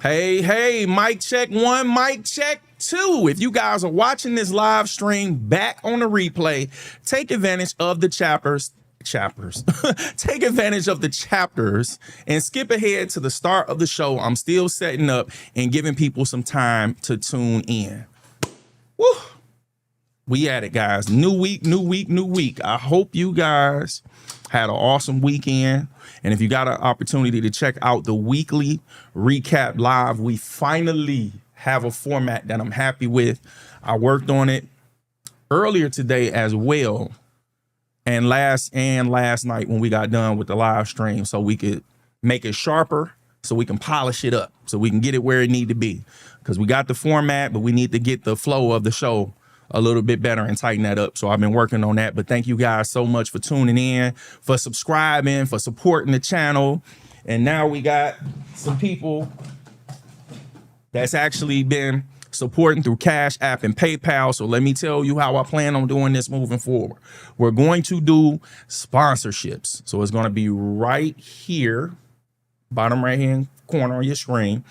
Hey, mic check one, mic check two. If you guys are watching this live stream back on the replay, take advantage of the chapters. Take advantage of the chapters and skip ahead to the start of the show. I'm still setting up and giving people some time to tune in. Woo! We at it, guys. New week. I hope you guys had an awesome weekend. And if you got an opportunity to check out the weekly recap live, we finally have a format that I'm happy with. I worked on it earlier today as well. And last night when we got done with the live stream, so we could make it sharper, so we can polish it up, so we can get it where it need to be. Because we got the format, but we need to get the flow of the show a little bit better and tighten that up. So I've been working on that. But thank you guys so much for tuning in, for subscribing, for supporting the channel. And now we got some people that's actually been supporting through Cash App and PayPal. So let me tell you how I plan on doing this moving forward. We're going to do sponsorships. So it's going to be right here, bottom right hand corner on your screen.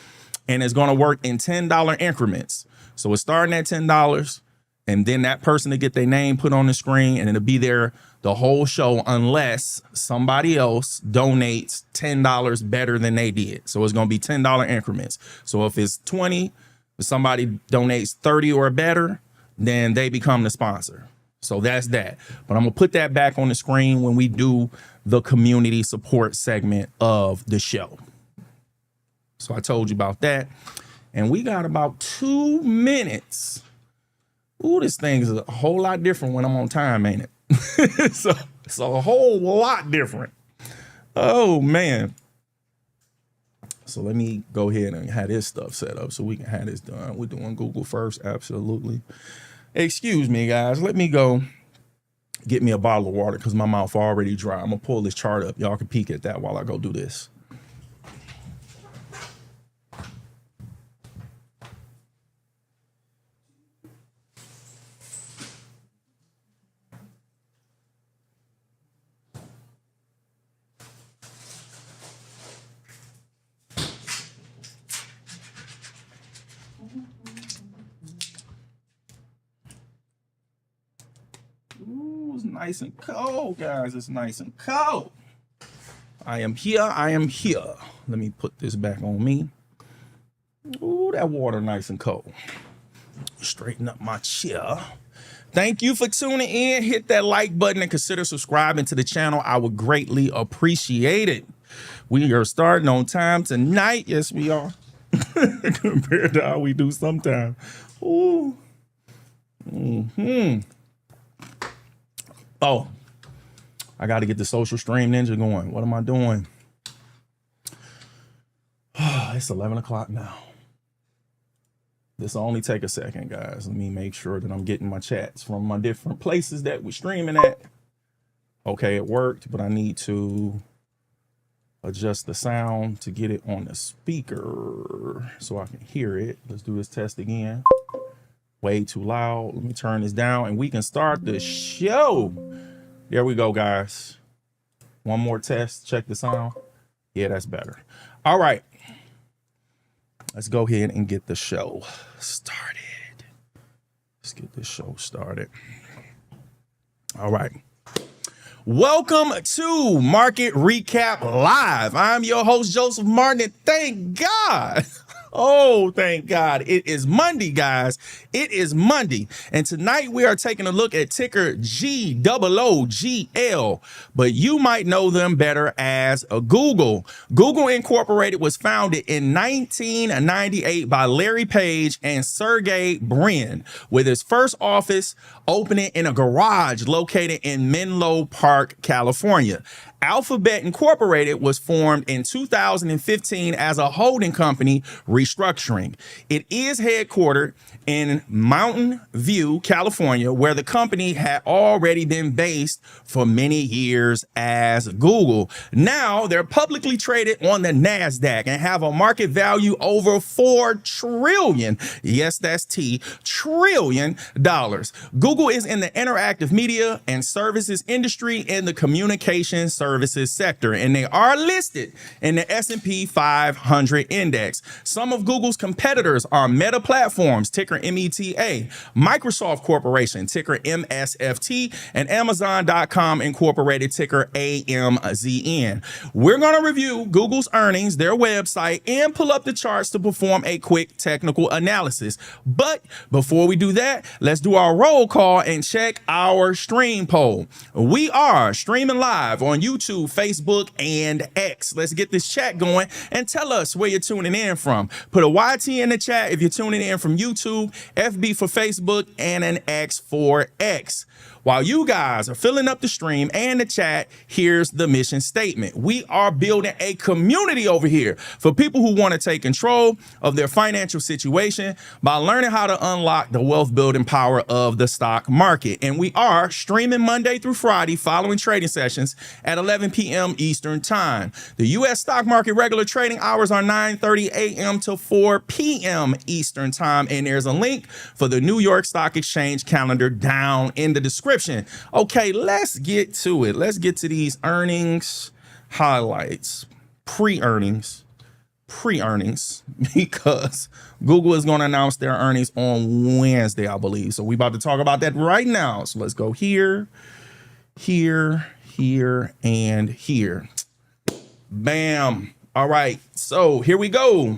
And it's going to work in $10 increments. So it's starting at $10. And then that person to get their name put on the screen, and it'll be there the whole show unless somebody else donates $10 better than they did. So it's going to be $10 increments. So if it's 20, if somebody donates 30 or better, then they become the sponsor. So that's that. But I'm going to put that back on the screen when we do the community support segment of the show. So I told you about that. And we got about 2 minutes. Ooh, this thing is a whole lot different when I'm on time, ain't it? So it's a whole lot different. Oh, man. So let me go ahead and have this stuff set up so we can have this done. We're doing Google first, absolutely. Excuse me, guys. Let me go get me a bottle of water because my mouth already dry. I'm going to pull this chart up. Y'all can peek at that while I go do this. Ooh, it's nice and cold, guys. It's nice and cold. I am here. Let me put this back on me. Ooh, that water nice and cold. Straighten up my chair. Thank you for tuning in. Hit that like button and consider subscribing to the channel. I would greatly appreciate it. We are starting on time tonight. Yes, we are. Compared to how we do sometimes. Ooh. Oh, I got to get the social stream ninja going. What am I doing? It's 11 o'clock now. This will only take a second, guys. Let me make sure that I'm getting my chats from my different places that we're streaming at. Okay, it worked, but I need to adjust the sound to get it on the speaker so I can hear it. Let's do this test again. Way too loud. Let me turn this down and we can start the show. There we go, guys. One more test. Check the sound. Yeah, that's better. All right. Let's go ahead and get the show started. Let's get this show started. All right. Welcome to Market Recap Live. I'm your host, Joseph Martin, and thank God. Oh, thank God. It is Monday, guys. It is Monday. And tonight we are taking a look at ticker GOOGL, but you might know them better as Google. Google Incorporated was founded in 1998 by Larry Page and Sergey Brin, with its first office opening in a garage located in Menlo Park, California. Alphabet Incorporated was formed in 2015 as a holding company restructuring. It is headquartered in Mountain View, California, where the company had already been based for many years as Google. Now they're publicly traded on the NASDAQ and have a market value over $4 trillion. Yes, that's T, trillion dollars. Google is in the interactive media and services industry in the communication service services sector, and they are listed in the S&P 500 index. Some of Google's competitors are Meta Platforms, ticker META, Microsoft Corporation, ticker MSFT, and Amazon.com Incorporated, ticker AMZN. We're going to review Google's earnings, their website, and pull up the charts to perform a quick technical analysis. But before we do that, let's do our roll call and check our stream poll. We are streaming live on YouTube, Facebook, and X. Let's get this chat going and tell us where you're tuning in from. Put a YT in the chat if you're tuning in from YouTube, FB for Facebook, and an X for X. While you guys are filling up the stream and the chat, here's the mission statement. We are building a community over here for people who want to take control of their financial situation by learning how to unlock the wealth building power of the stock market. And we are streaming Monday through Friday following trading sessions at 11 p.m. Eastern time. The U.S. stock market regular trading hours are 9:30 a.m. to 4 p.m. Eastern time. And there's a link for the New York Stock Exchange calendar down in the description. Okay, let's get to it. Let's get to these earnings highlights, pre-earnings, because Google is going to announce their earnings on Wednesday, I believe. So we about to talk about that right now. So let's go here, here, and here. Bam. All right. So here we go.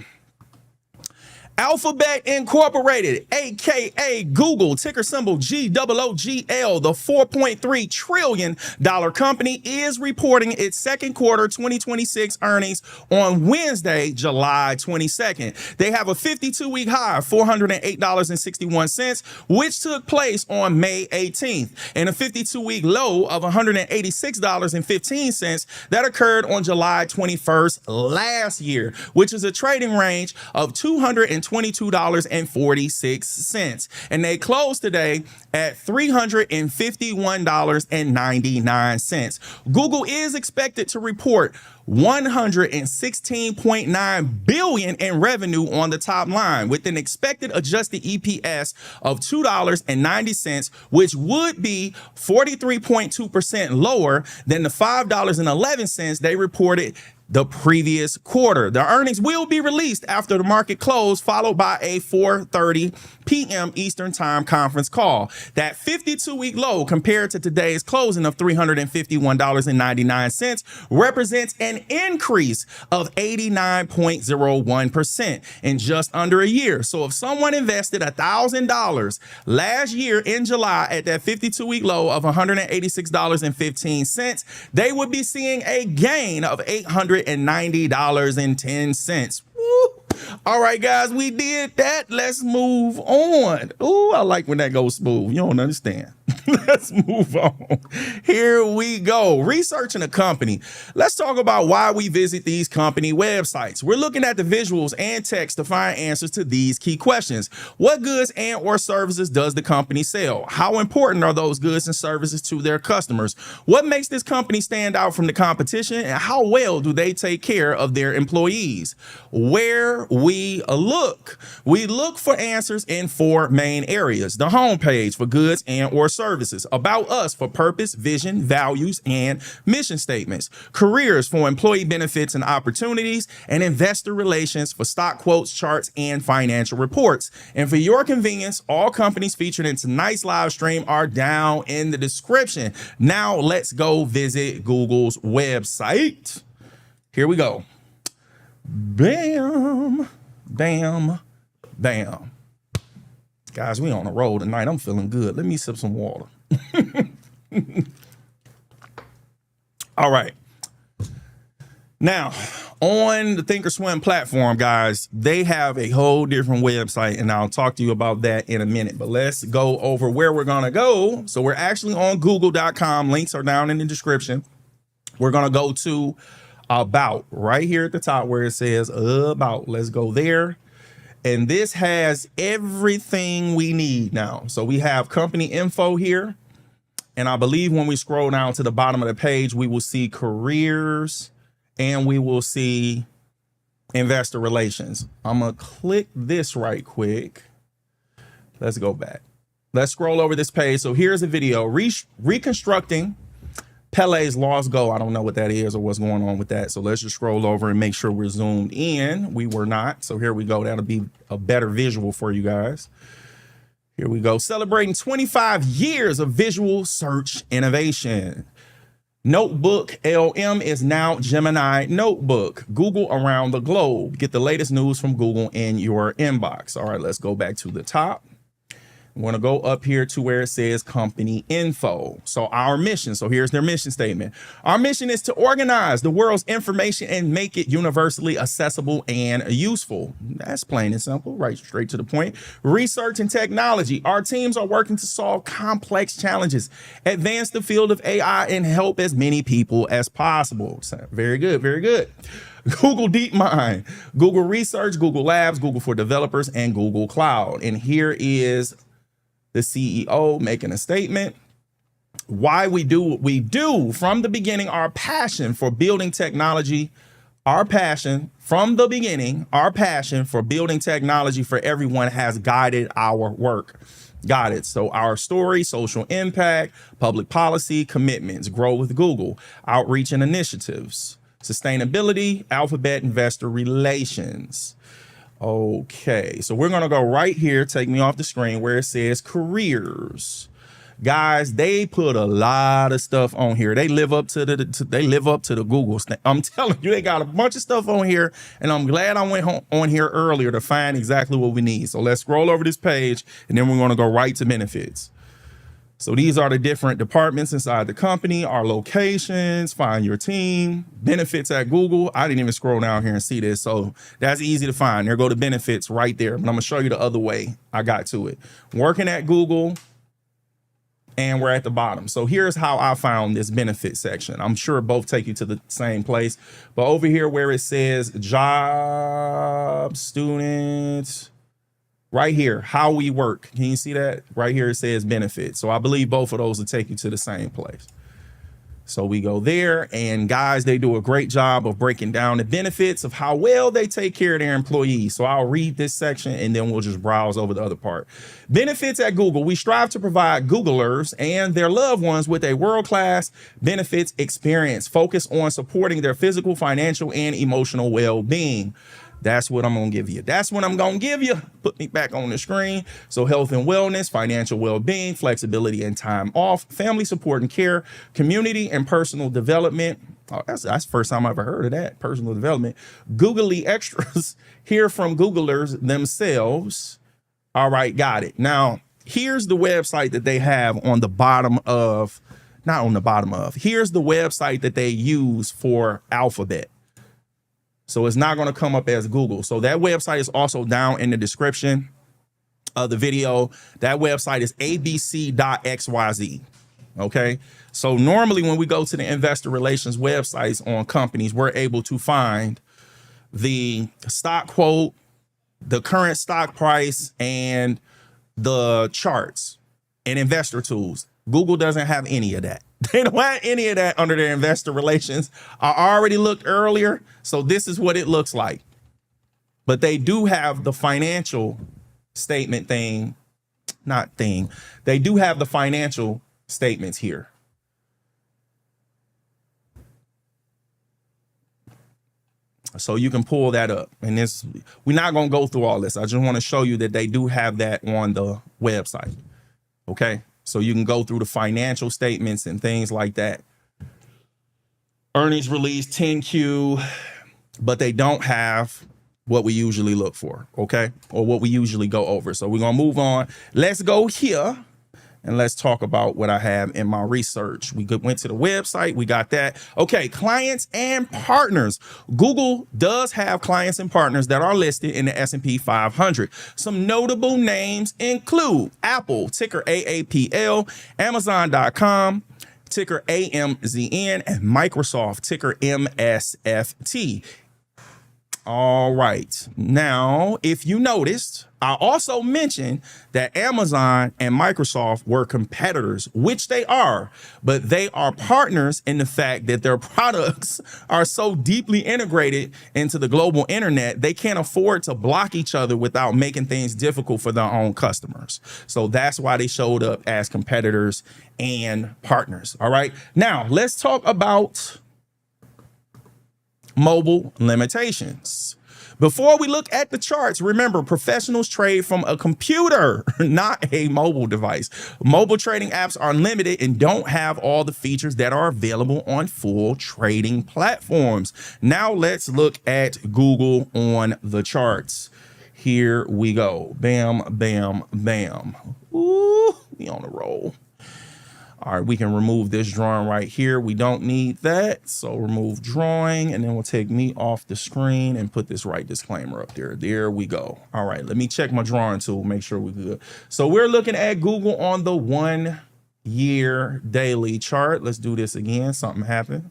Alphabet Incorporated, aka Google, ticker symbol GOOGL, the $4.3 trillion company, is reporting its second quarter 2026 earnings on Wednesday, July 22nd. They have a 52-week high of $408.61, which took place on May 18th, and a 52-week low of $186.15 that occurred on July 21st last year, which is a trading range of $222.46, and they closed today at $351.99. Google is expected to report $116.9 billion in revenue on the top line, with an expected adjusted EPS of $2.90, which would be 43.2% lower than the $5.11 they reported the previous quarter. The earnings will be released after the market close, followed by a 4:30 p.m. Eastern time conference call. That 52-week low compared to today's closing of $351.99 represents an increase of 89.01% in just under a year. So if someone invested $1,000 last year in July at that 52-week low of $186.15, they would be seeing a gain of $890.10. Woo. All right, guys, we did that. Let's move on. Ooh, I like when that goes smooth. You don't understand. Let's move on. Here we go. Researching a company. Let's talk about why we visit these company websites. We're looking at the visuals and text to find answers to these key questions. What goods and or services does the company sell? How important are those goods and services to their customers? What makes this company stand out from the competition? And how well do they take care of their employees? Where we look for answers in four main areas: the homepage for goods and or services, about us for purpose, vision, values, and mission statements, careers for employee benefits and opportunities, and investor relations for stock quotes, charts, and financial reports. And for your convenience, all companies featured in tonight's live stream are down in the description. Now let's go visit Google's website. Here we go. Bam, bam, bam. Guys, we on a roll tonight. I'm feeling good. Let me sip some water. All right. Now, on the Thinkorswim platform, guys, they have a whole different website, and I'll talk to you about that in a minute. But let's go over where we're going to go. So we're actually on google.com. Links are down in the description. We're going to go to About right here at the top where it says About. Let's go there. And this has everything we need now. So we have company info here. And I believe when we scroll down to the bottom of the page, we will see careers and we will see investor relations. I'm going to click this right quick. Let's go back. Let's scroll over this page. So here's a video reconstructing Pele's Lost Go. I don't know what that is or what's going on with that. So let's just scroll over and make sure we're zoomed in. We were not. So here we go. That'll be a better visual for you guys. Here we go. Celebrating 25 years of visual search innovation. Notebook LM is now Gemini Notebook. Google around the globe. Get the latest news from Google in your inbox. All right, let's go back to the top. I'm going to go up here to where it says company info. So our mission. So here's their mission statement. Our mission is to organize the world's information and make it universally accessible and useful. That's plain and simple, right straight to the point. Research and technology. Our teams are working to solve complex challenges, advance the field of AI, and help as many people as possible. So very good, very good. Google DeepMind, Google Research, Google Labs, Google for Developers, and Google Cloud. And here is the CEO making a statement. Why we do what we do from the beginning, our passion for building technology, our passion from the beginning, our passion for building technology for everyone has guided our work. Got it. So our story, social impact, public policy, commitments, grow with Google, outreach and initiatives, sustainability, Alphabet, investor relations. Okay, so we're going to go right here. Take me off the screen where it says careers. Guys, they put a lot of stuff on here. They live up to the Google. I'm telling you, they got a bunch of stuff on here, and I'm glad I went on here earlier to find exactly what we need. So let's scroll over this page, and then we're going to go right to benefits. So these are the different departments inside the company, our locations, find your team, benefits at Google. I didn't even scroll down here and see this. So that's easy to find. There go the benefits right there. But I'm going to show you the other way I got to it. Working at Google, and we're at the bottom. So here's how I found this benefit section. I'm sure both take you to the same place. But over here where it says job, students, right here, how we work. Can you see that? Right here it says benefits. So I believe both of those will take you to the same place. So we go there, and guys, they do a great job of breaking down the benefits of how well they take care of their employees. So I'll read this section and then we'll just browse over the other part. Benefits at Google. We strive to provide Googlers and their loved ones with a world-class benefits experience focused on supporting their physical, financial, and emotional well-being. That's what I'm going to give you. That's what I'm going to give you. Put me back on the screen. So health and wellness, financial well-being, flexibility and time off, family support and care, community and personal development. Oh, that's the first time I ever heard of that, personal development. Googly extras, hear from Googlers themselves. All right, got it. Now, here's the website that they have on the bottom of, not on the bottom of, here's the website that they use for Alphabet. So it's not going to come up as Google. So that website is also down in the description of the video. That website is abc.xyz. Okay. So normally when we go to the investor relations websites on companies, we're able to find the stock quote, the current stock price, and the charts and investor tools. Google doesn't have any of that. They don't have any of that under their investor relations. I already looked earlier, so this is what it looks like. But they do have the financial statement thing, They do have the financial statements here. So you can pull that up. And this, we're not going to go through all this. I just want to show you that they do have that on the website. Okay. So you can go through the financial statements and things like that. Earnings release, 10Q, but they don't have what we usually look for, okay? Or what we usually go over. So we're going to move on. Let's go here and let's talk about what I have in my research. We went to the website. We got that. Okay, clients and partners. Google does have clients and partners that are listed in the S&P 500. Some notable names include Apple, ticker AAPL, Amazon.com, ticker AMZN, and Microsoft, ticker MSFT. All right. Now, if you noticed, I also mentioned that Amazon and Microsoft were competitors, which they are, but they are partners in the fact that their products are so deeply integrated into the global internet, they can't afford to block each other without making things difficult for their own customers. So that's why they showed up as competitors and partners. All right. Now, let's talk about mobile limitations. Before we look at the charts, remember, professionals trade from a computer, not a mobile device. Mobile trading apps are limited and don't have all the features that are available on full trading platforms. Now let's look at Google on the charts. Here we go. Bam, bam, bam. Ooh, we on a roll. All right, we can remove this drawing right here. We don't need that. So remove drawing, and then we'll take me off the screen and put this right disclaimer up there. There we go. All right, let me check my drawing tool, make sure we're good. So we're looking at Google on the 1 year daily chart. Let's do this again. Something happened.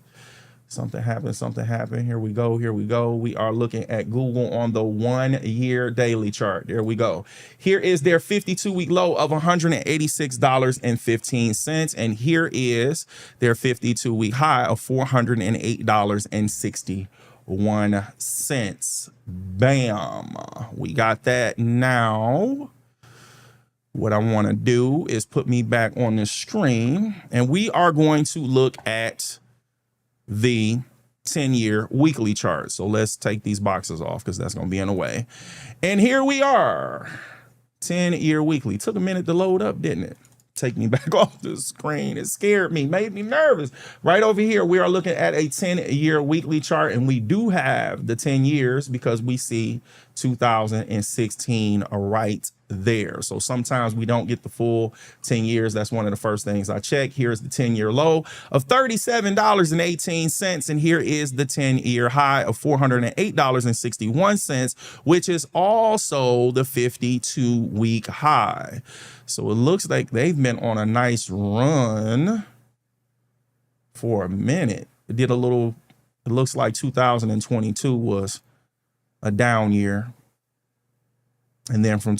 Something happened. Here we go. We are looking at Google on the 1 year daily chart. There we go. Here is their 52-week low of $186.15. And here is their 52-week high of $408.61. Bam. We got that. Now, what I want to do is put me back on the screen, and we are going to look at the 10-year weekly chart. So let's take these boxes off because that's going to be in the way. And here we are, 10-year weekly. Took a minute to load up, didn't it? Take me back off the screen. It scared me, made me nervous. Right over here, we are looking at a 10-year weekly chart, and we do have the 10 years because we see 2016 right there. So sometimes we don't get the full 10 years. That's one of the first things I check. Here's the 10-year low of $37.18. And here is the 10-year high of $408.61, which is also the 52-week high. So it looks like they've been on a nice run for a minute. It did a little, it looks like 2022 was a down year. And then from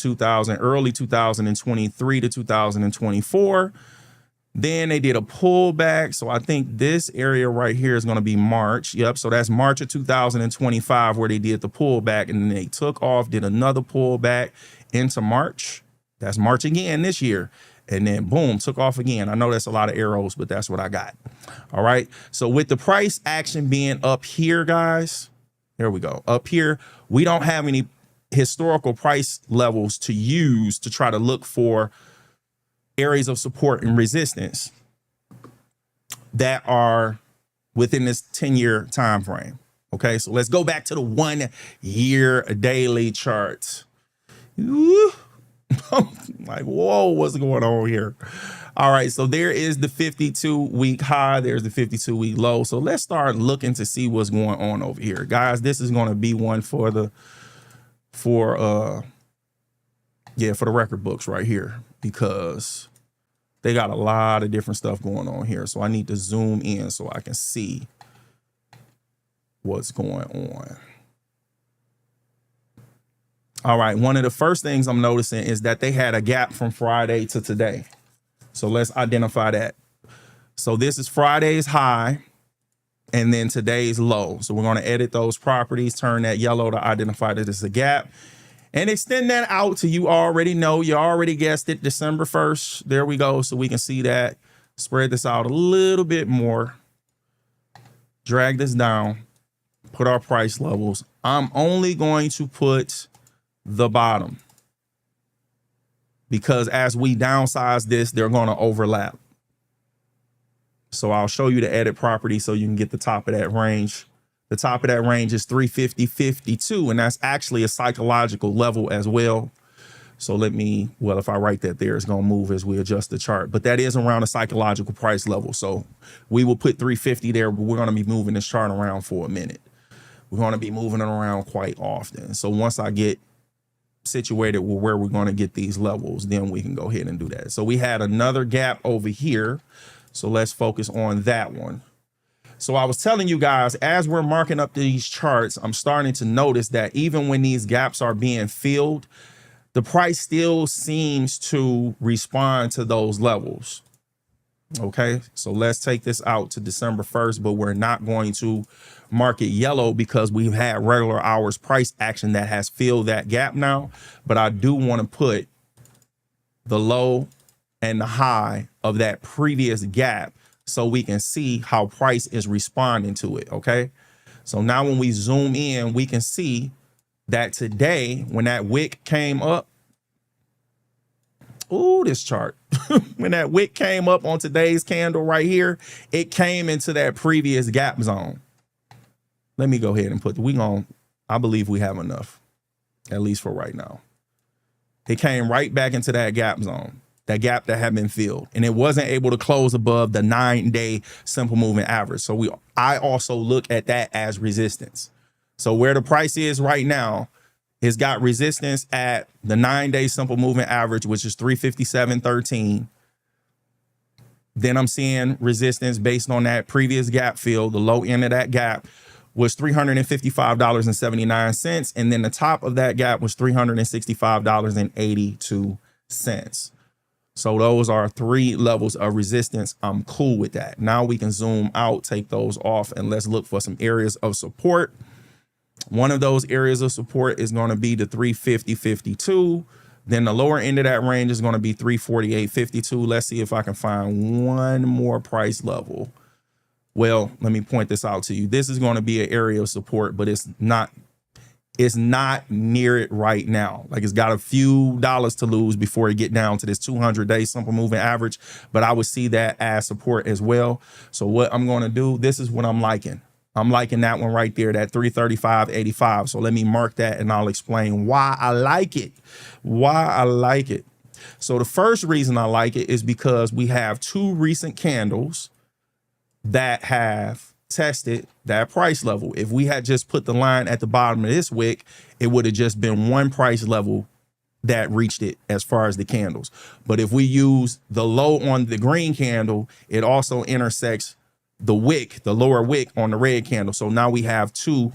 early 2023 to 2024, then they did a pullback. So I think this area right here is going to be March. Yep. So that's March of 2025 where they did the pullback, and then they took off, did another pullback into March. That's March again this year. And then boom, took off again. I know that's a lot of arrows, but that's what I got. All right. So with the price action being up here, guys, there we go. Up here, we don't have any historical price levels to use to try to look for areas of support and resistance that are within this 10-year time frame. Okay, so let's go back to the 1 year daily chart. Ooh. Like, whoa, what's going on here? All right, so there is the 52-week high. There's the 52-week low. So let's start looking to see what's going on over here. Guys, this is going to be one for the record books right here, because they got a lot of different stuff going on here. So I need to zoom in so I can see what's going on. All right, one of the first things I'm noticing is that they had a gap from Friday to today. So let's identify that. So this is Friday's high, and then today's low. So we're going to edit those properties, turn that yellow to identify that it's a gap, and extend that out to, you already know, you already guessed it, December 1st. There we go. So we can see that. Spread this out a little bit more. Drag this down. Put our price levels. I'm only going to put the bottom, because as we downsize this, they're going to overlap. So I'll show you the edit property so you can get the top of that range. The top of that range is 350.52, and that's actually a psychological level as well. So if I write that there, it's going to move as we adjust the chart, but that is around a psychological price level. So we will put 350 there, but we're going to be moving this chart around for a minute. We're going to be moving it around quite often. So once I get situated with where we're going to get these levels, then we can go ahead and do that. So we had another gap over here. So let's focus on that one. So I was telling you guys, as we're marking up these charts, I'm starting to notice that even when these gaps are being filled, the price still seems to respond to those levels. Okay, so let's take this out to December 1st, but we're not going to mark it yellow because we've had regular hours price action that has filled that gap now. But I do want to put the low and the high of that previous gap so we can see how price is responding to it. Okay, so now when we zoom in, we can see that today, when that wick came up, ooh, this chart, when that wick came up on today's candle right here, it came into that previous gap zone. Let me go ahead and put I believe we have enough, at least for right now. It came right back into that gap zone, that gap that had been filled, and it wasn't able to close above the 9-day simple moving average. So I also look at that as resistance. So where the price is right now, it's got resistance at the 9-day simple moving average, which is 357.13. Then I'm seeing resistance based on that previous gap fill. The low end of that gap was $355.79. And then the top of that gap was $365.82. So those are 3 levels of resistance. I'm cool with that. Now we can zoom out, take those off, and let's look for some areas of support. One of those areas of support is going to be the 350.52. Then the lower end of that range is going to be 348.52. Let's see if I can find one more price level. Well, let me point this out to you. This is going to be an area of support, but it's not near it right now. Like, it's got a few dollars to lose before it get down to this 200-day simple moving average, but I would see that as support as well. So what I'm going to do, this is what I'm liking. I'm liking that one right there, that 335.85. So let me mark that and I'll explain why I like it. So the first reason I like it is because we have 2 recent candles that have tested that price level. If we had just put the line at the bottom of this wick, it would have just been one price level that reached it as far as the candles. But if we use the low on the green candle, it also intersects the wick, the lower wick on the red candle. So now we have 2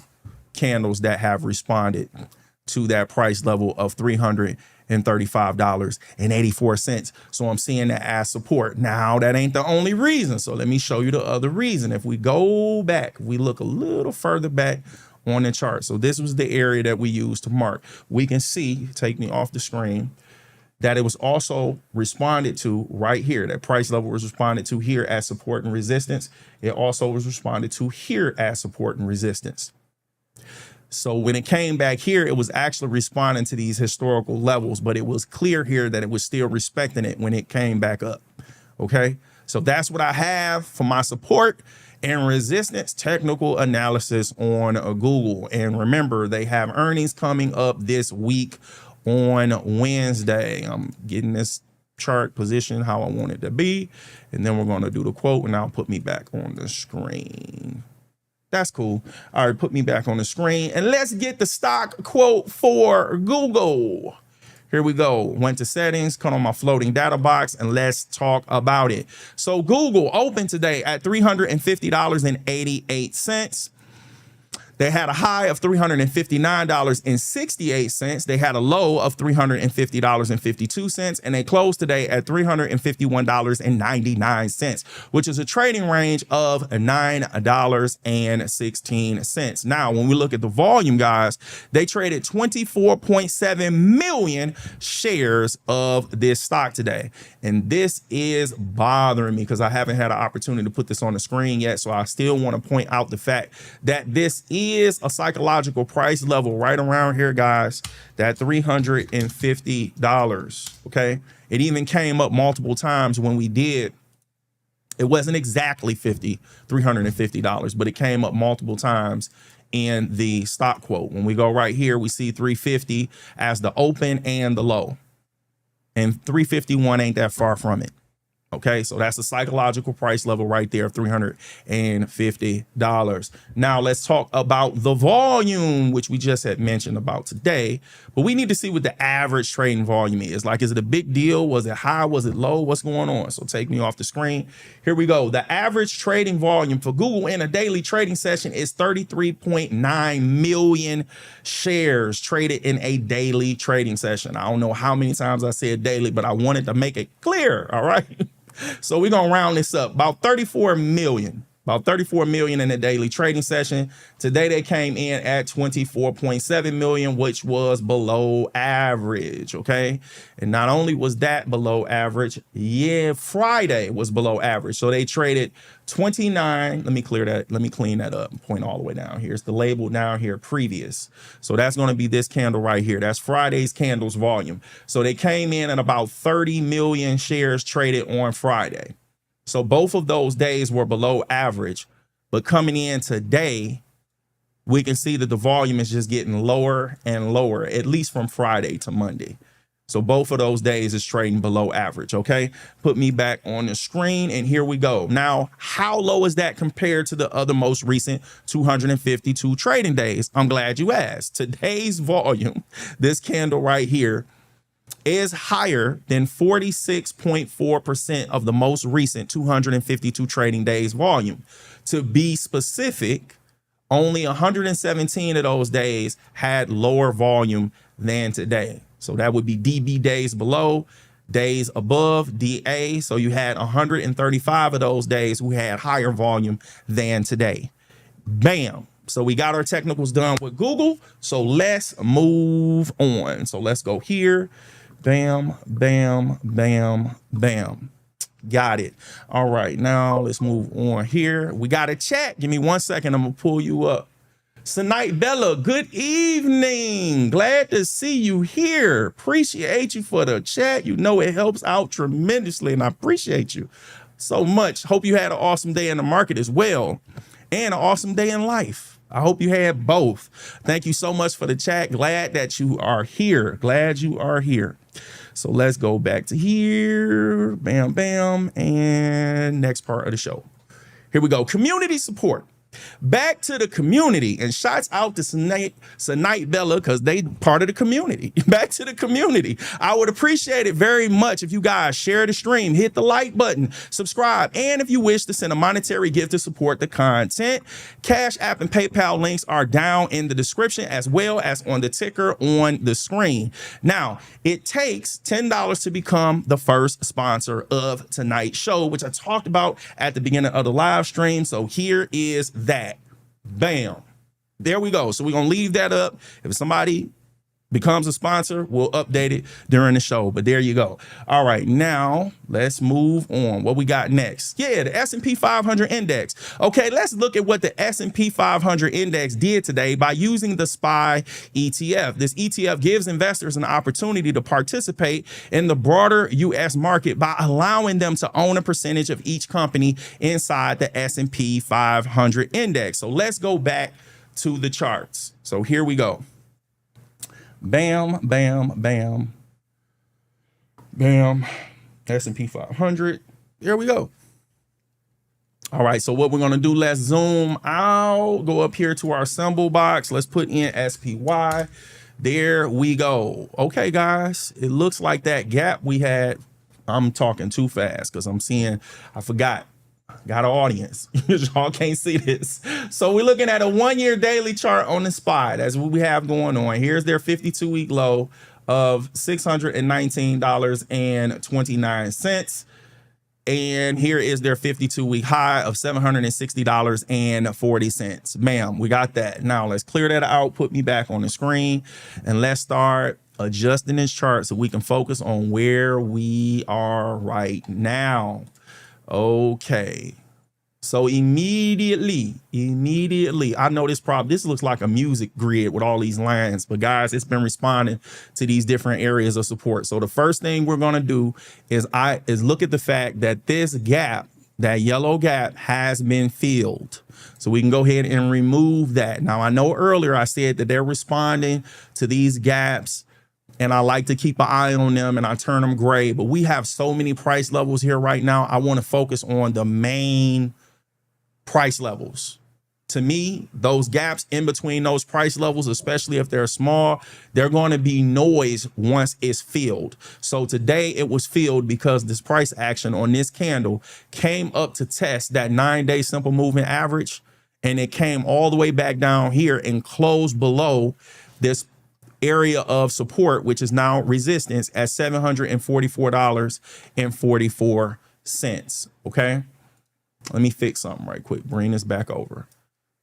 candles that have responded to that price level of $335.84. So I'm seeing that as support. Now, that ain't the only reason. So let me show you the other reason. If we go back, we look a little further back on the chart. So this was the area that we used to mark. We can see, take me off the screen, that it was also responded to right here. That price level was responded to here as support and resistance. It also was responded to here as support and resistance. So when it came back here, it was actually responding to these historical levels, but it was clear here that it was still respecting it when it came back up. Okay, so that's what I have for my support and resistance technical analysis on Google. And remember, they have earnings coming up this week on Wednesday. I'm getting this chart position how I want it to be, and then we're going to do the quote, and I'll put me back on the screen. That's cool. All right, put me back on the screen, and let's get the stock quote for Google. Here we go. Went to settings, cut on my floating data box, and let's talk about it. So Google opened today at $350.88. They had a high of $359.68. They had a low of $350.52, and they closed today at $351.99, which is a trading range of $9.16. Now, when we look at the volume, guys, they traded 24.7 million shares of this stock today. And this is bothering me because I haven't had an opportunity to put this on the screen yet. So I still want to point out the fact that this is a psychological price level right around here, guys, that $350. Okay. It even came up multiple times when we did. It wasn't exactly $350, but it came up multiple times in the stock quote. When we go right here, we see 350 as the open and the low. And 351 ain't that far from it. Okay, so that's a psychological price level right there of $350. Now let's talk about the volume, which we just had mentioned about today, but we need to see what the average trading volume is. Like, is it a big deal? Was it high? Was it low? What's going on? So take me off the screen. Here we go. The average trading volume for Google in a daily trading session is 33.9 million shares traded in a daily trading session. I don't know how many times I said daily, but I wanted to make it clear. All right. So we're going to round this up. About 34 million in a daily trading session. Today they came in at 24.7 million, which was below average. Okay. And not only was that below average, Friday was below average. So they traded 29. Let me clear that. Let me clean that up and point all the way down. Here's the label down here, previous. So that's going to be this candle right here. That's Friday's candles volume. So they came in at about 30 million shares traded on Friday. So both of those days were below average, but coming in today, we can see that the volume is just getting lower and lower, at least from Friday to Monday. So both of those days is trading below average. Okay. Put me back on the screen and here we go. Now, how low is that compared to the other most recent 252 trading days? I'm glad you asked. Today's volume, this candle right here, is higher than 46.4% of the most recent 252 trading days volume. To be specific, only 117 of those days had lower volume than today. So that would be DB days below, days above DA. So you had 135 of those days who had higher volume than today. Bam. So we got our technicals done with Google. So let's move on. So let's go here. Bam, bam, bam, bam. Got it. All right, now let's move on here. We got a chat. Give me 1 second. I'm going to pull you up. Snight Bella, good evening. Glad to see you here. Appreciate you for the chat. You know it helps out tremendously, and I appreciate you so much. Hope you had an awesome day in the market as well, and an awesome day in life. I hope you had both. Thank you so much for the chat. Glad that you are here. Glad you are here. So let's go back to here. Bam, bam. And next part of the show. Here we go. Community support. Back to the community, and shouts out to Snight Bella because they part of the community. Back to the community. I would appreciate it very much if you guys share the stream, hit the like button, subscribe, and if you wish to send a monetary gift to support the content, Cash App and PayPal links are down in the description as well as on the ticker on the screen. Now, it takes $10 to become the first sponsor of tonight's show, which I talked about at the beginning of the live stream. So here is that. Bam. There we go. So we're going to leave that up. If somebody becomes a sponsor, we'll update it during the show. But there you go. All right, now let's move on. What we got next? Yeah, the S&P 500 index. Okay, let's look at what the S&P 500 index did today by using the SPY ETF. This ETF gives investors an opportunity to participate in the broader U.S. market by allowing them to own a percentage of each company inside the S&P 500 index. So let's go back to the charts. So here we go. Bam, bam, bam, bam. S&P 500. There we go. All right, so what we're going to do, let's zoom out, go up here to our symbol box. Let's put in SPY. There we go. Okay, guys, it looks like that gap we had. I'm talking too fast because I'm seeing, I forgot. Got an audience. Y'all can't see this. So we're looking at a 1-year daily chart on the SPY. That's what we have going on. Here's their 52-week low of $619.29. And here is their 52-week high of $760.40. Ma'am, we got that. Now let's clear that out. Put me back on the screen and let's start adjusting this chart so we can focus on where we are right now. Okay, so immediately, I know this looks like a music grid with all these lines, but guys, it's been responding to these different areas of support. So the first thing we're gonna do is look at the fact that this gap, that yellow gap, has been filled. So we can go ahead and remove that. Now, I know earlier I said that they're responding to these gaps and I like to keep an eye on them and I turn them gray. But we have so many price levels here right now. I want to focus on the main price levels. To me, those gaps in between those price levels, especially if they're small, they're going to be noise once it's filled. So today it was filled because this price action on this candle came up to test that 9-day simple moving average, and it came all the way back down here and closed below this area of support, which is now resistance at $744.44. Okay, let me fix something right quick. Bring this back over.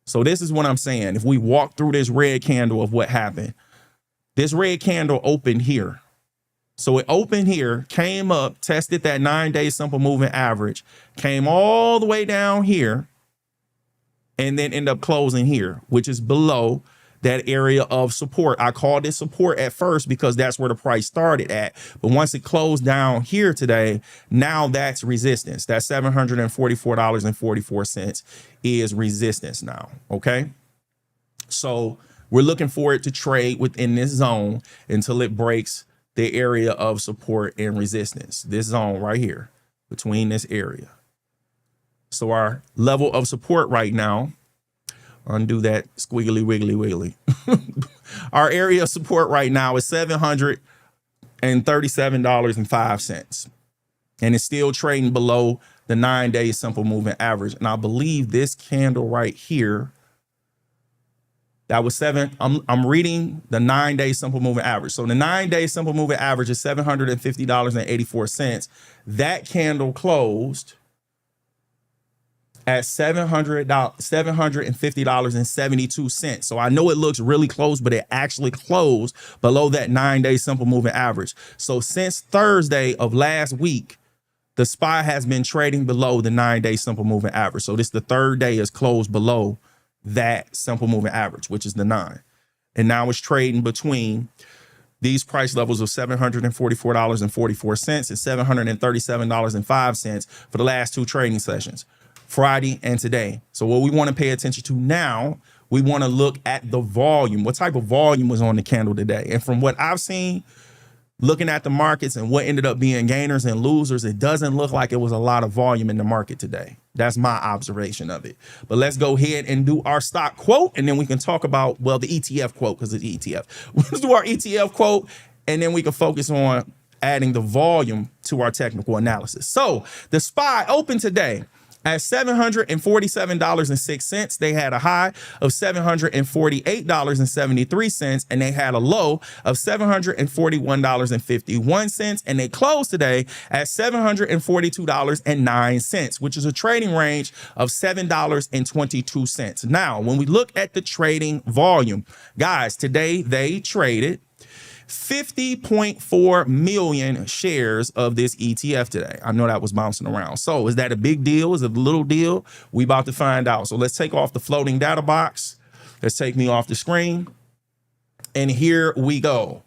So this is what I'm saying. If we walk through this red candle of what happened, this red candle opened here. So it opened here, came up, tested that 9-day simple moving average, came all the way down here, and then ended up closing here, which is below that area of support. I called it support at first because that's where the price started at. But once it closed down here today, now that's resistance. That $744.44 is resistance now. Okay. So we're looking for it to trade within this zone until it breaks the area of support and resistance. This zone right here between this area. So our level of support right now, undo that squiggly wiggly wiggly. Our area of support right now is $737.05. And it's still trading below the 9-day simple moving average. And I believe this candle right here, that was I'm reading the 9-day simple moving average. So the 9-day simple moving average is $750.84. That candle closed at $750.72. So I know it looks really close, but it actually closed below that 9-day simple moving average. So since Thursday of last week, the SPY has been trading below the 9-day simple moving average. So this the third day is closed below that simple moving average, which is the 9. And now it's trading between these price levels of $744.44 and $737.05 for the last 2 trading sessions, Friday and today. So what we want to pay attention to now, we want to look at the volume. What type of volume was on the candle today? And from what I've seen, looking at the markets and what ended up being gainers and losers, it doesn't look like it was a lot of volume in the market today. That's my observation of it. But let's go ahead and do our stock quote, and then we can talk about, well, the ETF quote, because it's ETF. Let's do our ETF quote, and then we can focus on adding the volume to our technical analysis. So the SPY opened today at $747.06. They had a high of $748.73, and they had a low of $741.51, and they closed today at $742.09, which is a trading range of $7.22. Now, when we look at the trading volume, guys, today they traded 50.4 million shares of this ETF today. I know that was bouncing around. So is that a big deal? Is it a little deal? We about to find out. So let's take off the floating data box. Let's take me off the screen. And here we go.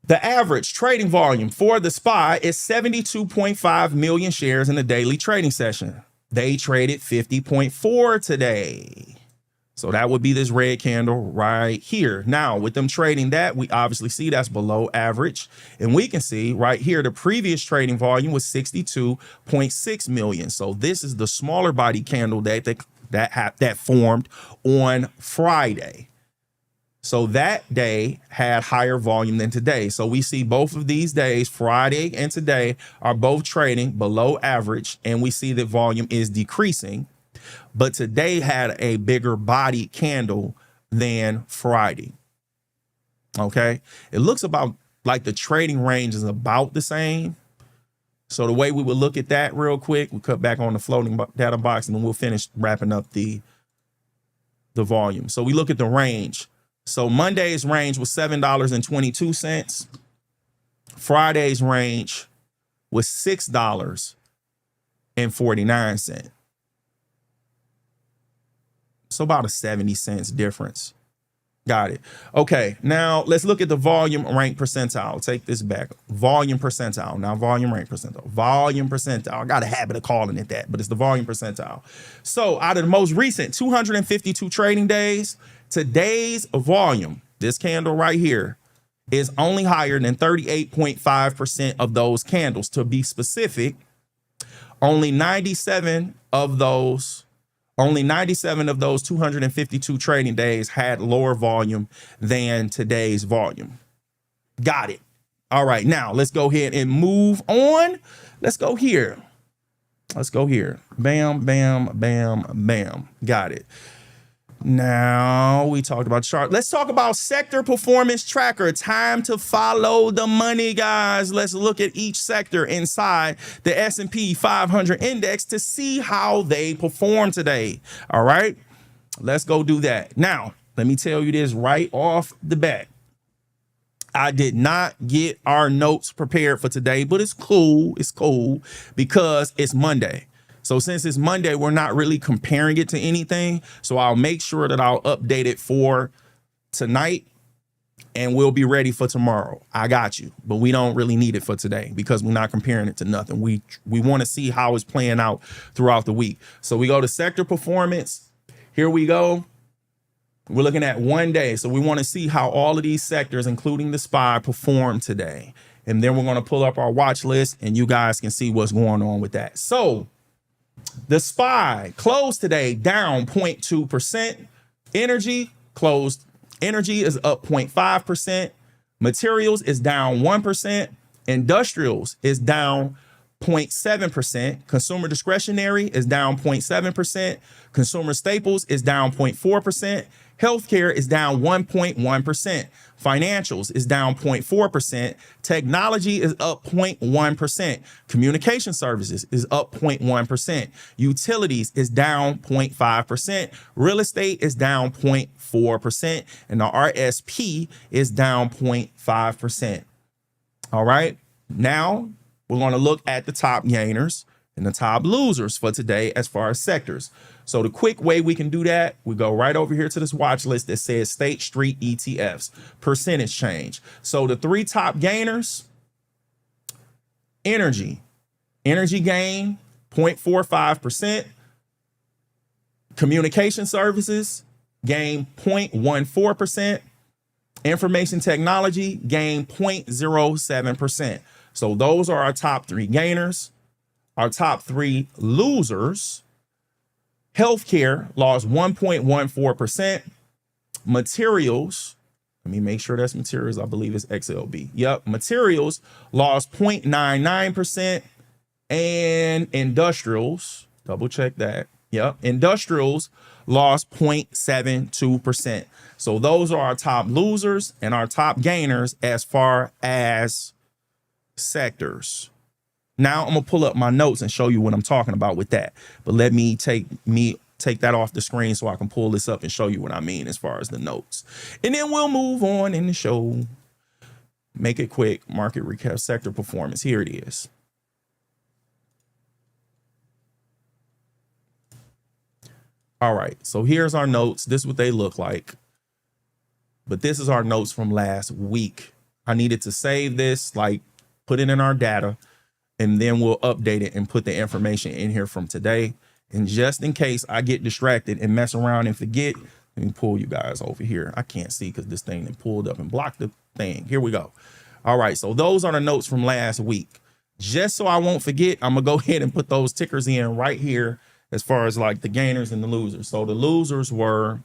The average trading volume for the SPY is 72.5 million shares in a daily trading session. They traded 50.4 today. So that would be this red candle right here. Now, with them trading that, we obviously see that's below average. And we can see right here, the previous trading volume was 62.6 million. So this is the smaller body candle that formed on Friday. So that day had higher volume than today. So we see both of these days, Friday and today, are both trading below average. And we see that volume is decreasing. But today had a bigger body candle than Friday. Okay. It looks about like the trading range is about the same. So the way we would look at that real quick, we cut back on the floating data box and then we'll finish wrapping up the volume. So we look at the range. So Monday's range was $7.22. Friday's range was $6.49. So about a 70 cents difference. Got it. Okay, now let's look at the volume rank percentile. Take this back. Volume percentile. Now volume rank percentile. Volume percentile. I got a habit of calling it that, but it's the volume percentile. So out of the most recent 252 trading days, today's volume, this candle right here, is only higher than 38.5% of those candles. To be specific, only 97 of those 252 trading days had lower volume than today's volume. Got it. All right, now let's go ahead and move on. Let's go here. Bam, bam, bam, bam. Got it. Now we talked about chart. Let's talk about sector performance tracker. Time to follow the money, guys. Let's look at each sector inside the S&P 500 index to see how they perform today. All right, let's go do that. Now, let me tell you this right off the bat. I did not get our notes prepared for today, but it's cool. It's cool because it's Monday. So since it's Monday, we're not really comparing it to anything. So I'll make sure that I'll update it for tonight and we'll be ready for tomorrow. I got you, but we don't really need it for today because we're not comparing it to nothing. We want to see how it's playing out throughout the week. So we go to sector performance. Here we go. We're looking at 1 day. So we want to see how all of these sectors, including the SPY, perform today. And then we're going to pull up our watch list and you guys can see what's going on with that. So the SPY closed today down 0.2%. Energy is up 0.5%. Materials is down 1%. Industrials is down 0.7%. Consumer discretionary is down 0.7%. Consumer staples is down 0.4%. Healthcare is down 1.1%. Financials is down 0.4%. Technology is up 0.1%. Communication services is up 0.1%. Utilities is down 0.5%. Real estate is down 0.4%. And the RSP is down 0.5%. All right. Now we're going to look at the top gainers and the top losers for today as far as sectors. So the quick way we can do that, we go right over here to this watch list that says State Street ETFs, percentage change. So the three top gainers, energy gain 0.45%, communication services gain 0.14%, information technology gain 0.07%. So those are our top three gainers. Our top three losers: healthcare lost 1.14%. Materials, let me make sure that's materials. I believe it's XLB. Yep. Materials lost 0.99%. And industrials, double check that. Yep. Industrials lost 0.72%. So those are our top losers and our top gainers as far as sectors. Now I'm gonna pull up my notes and show you what I'm talking about with that. But let me take that off the screen so I can pull this up and show you what I mean as far as the notes. And then we'll move on in the show. Make it quick. Market recap, sector performance. Here it is. All right, so here's our notes. This is what they look like. But this is our notes from last week. I needed to save this, like put it in our data, and then we'll update it and put the information in here from today. And just in case I get distracted and mess around and forget, let me pull you guys over here. I can't see because this thing pulled up and blocked the thing. Here we go. All right, so those are the notes from last week. Just so I won't forget, I'm gonna go ahead and put those tickers in right here as far as like the gainers and the losers. So the losers were,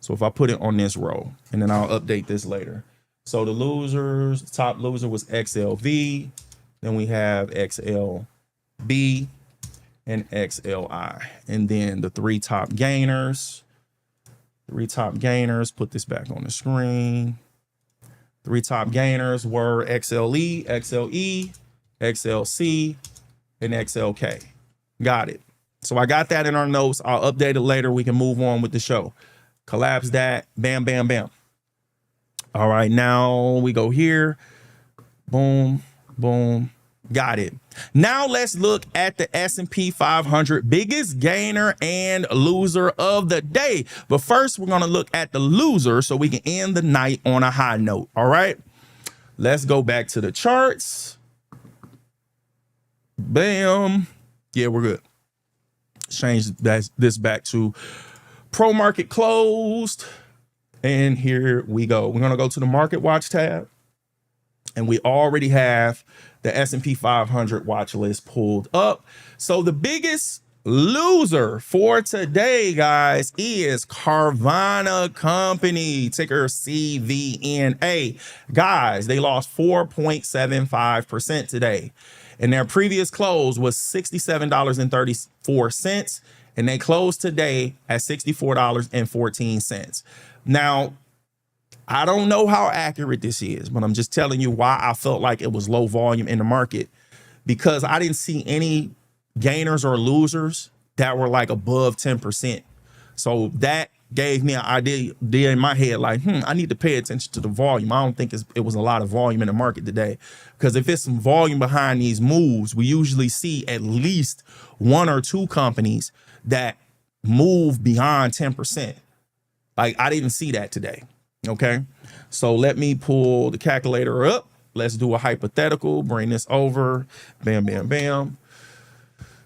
so if I put it on this row and then I'll update this later. So the losers, top loser was XLV. Then we have XLB and XLI. And then the three top gainers, put this back on the screen. Three top gainers were XLE, XLE, XLC, and XLK. Got it. So I got that in our notes. I'll update it later. We can move on with the show. Collapse that. Bam, bam, bam. All right, now we go here. Boom, boom. Got it. Now let's look at the S&P 500 biggest gainer and loser of the day. But first, we're going to look at the loser so we can end the night on a high note. All right, let's go back to the charts. Bam. Yeah, we're good. Change this back to pro market closed. And here we go. We're going to go to the market watch tab. and we already have the S&P 500 watch list pulled up. So the biggest loser for today, guys, is Carvana Company, ticker CVNA. Guys, they lost 4.75% today, and their previous close was $67.34, and they closed today at $64.14. Now, I don't know how accurate this is, but I'm just telling you why I felt like it was low volume in the market, because I didn't see any gainers or losers that were like above 10%. So that gave me an idea in my head, like, I need to pay attention to the volume. I don't think it was a lot of volume in the market today, because if it's some volume behind these moves, we usually see at least one or two companies that move beyond 10%. Like, I didn't see that today. Okay, so let me pull the calculator up. Let's do a hypothetical, bring this over, bam, bam, bam.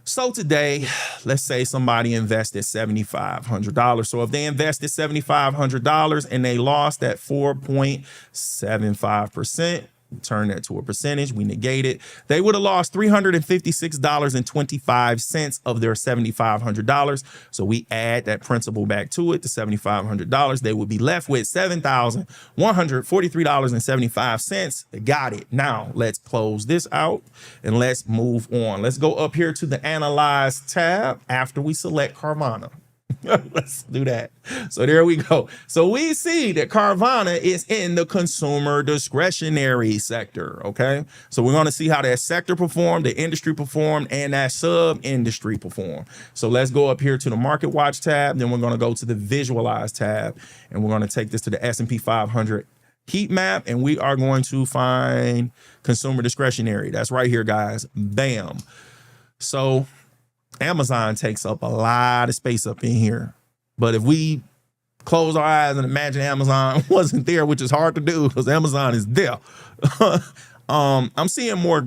So today, let's say somebody invested $7,500. So if they invested $7,500 and they lost at 4.75%, turn that to a percentage, we negate it, they would have lost $356.25 of their $7,500. So we add that principal back to it, the $7,500. They would be left with $7,143.75. Got it. Now let's close this out and let's move on. Let's go up here to the Analyze tab after we select Carvana. Let's do that. So there we go. So we see that Carvana is in the consumer discretionary sector. Okay. So we're going to see how that sector performed, the industry performed, and that sub industry performed. So let's go up here to the Market Watch tab. Then we're going to go to the Visualize tab, and we're going to take this to the S&P 500 heat map, and we are going to find consumer discretionary. That's right here, guys. Bam. So Amazon takes up a lot of space up in here. But if we close our eyes and imagine Amazon wasn't there, which is hard to do because Amazon is there. I'm seeing more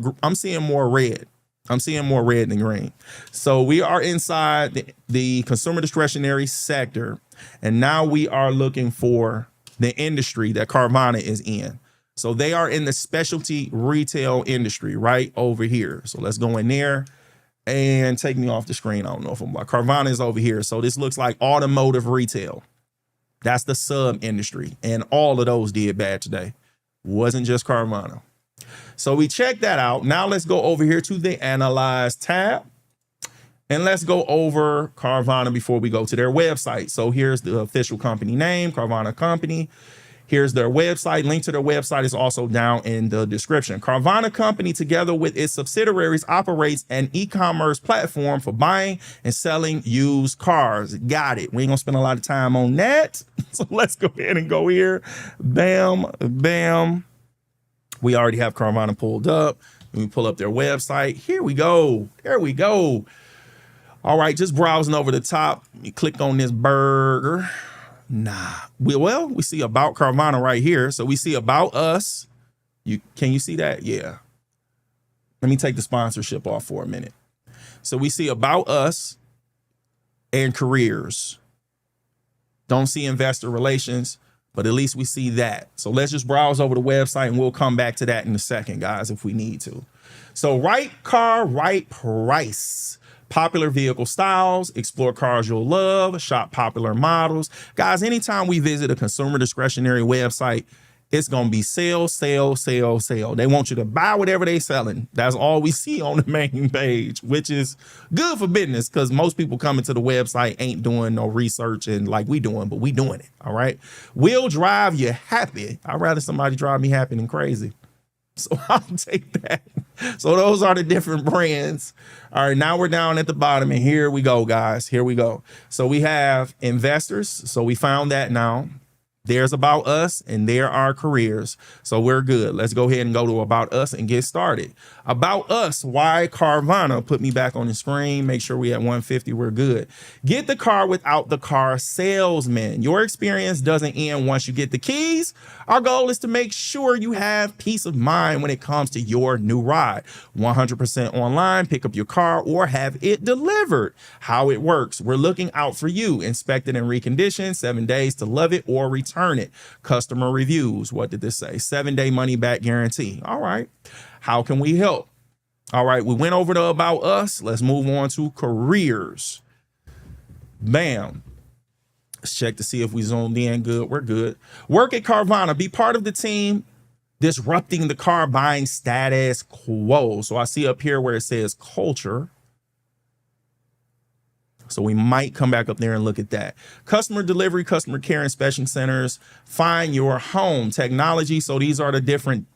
red. I'm seeing more red than green. So we are inside the consumer discretionary sector, and now we are looking for the industry that Carvana is in. So they are in the specialty retail industry right over here. So let's go in there and take me off the screen. I don't know if I'm like, Carvana is over here. So this looks like automotive retail. That's the sub industry. And all of those did bad today. Wasn't just Carvana. So we checked that out. Now let's go over here to the Analyze tab. And let's go over Carvana before we go to their website. So here's the official company name, Carvana Company. Here's their website. Link to their website is also down in the description. Carvana Company, together with its subsidiaries, operates an e-commerce platform for buying and selling used cars. Got it. We ain't gonna spend a lot of time on that. So let's go ahead and go here. Bam, bam. We already have Carvana pulled up. Let me pull up their website. Here we go. There we go. All right, just browsing over the top. You click on this burger. Nah, we see about Carvana right here. So we see about us. Can you see that? Yeah. Let me take the sponsorship off for a minute. So we see about us and careers. Don't see investor relations, but at least we see that. So let's just browse over the website and we'll come back to that in a second, guys, if we need to. So right car, right price. Popular vehicle styles, explore cars you'll love, shop popular models. Guys, anytime we visit a consumer discretionary website, it's going to be sale, sale, sale, sale. They want you to buy whatever they're selling. That's all we see on the main page, which is good for business because most people coming to the website ain't doing no research and like we doing, but we doing it. All right. Will drive you happy. I'd rather somebody drive me happy than crazy. So I'll take that. So those are the different brands. All right, now we're down at the bottom, and here we go, guys. Here we go. So we have investors. So we found that now. There's about us, and there are careers. So we're good. Let's go ahead and go to about us and get started. About us, why Carvana? Put me back on the screen. Make sure we at 150. We're good. Get the car without the car salesman. Your experience doesn't end once you get the keys. Our goal is to make sure you have peace of mind when it comes to your new ride. 100% online, pick up your car or have it delivered. How it works. We're looking out for you. Inspected and reconditioned, 7 days to love it or return. return it. Customer reviews. What did this say? 7-day money back guarantee. All right. How can we help? All right. We went over to About Us. Let's move on to careers. Bam. Let's check to see if we zoomed in good. We're good. Work at Carvana. Be part of the team disrupting the car buying status quo. So I see up here where it says culture. So we might come back up there and look at that. Customer delivery, customer care, inspection centers, find your home, technology. So these are the different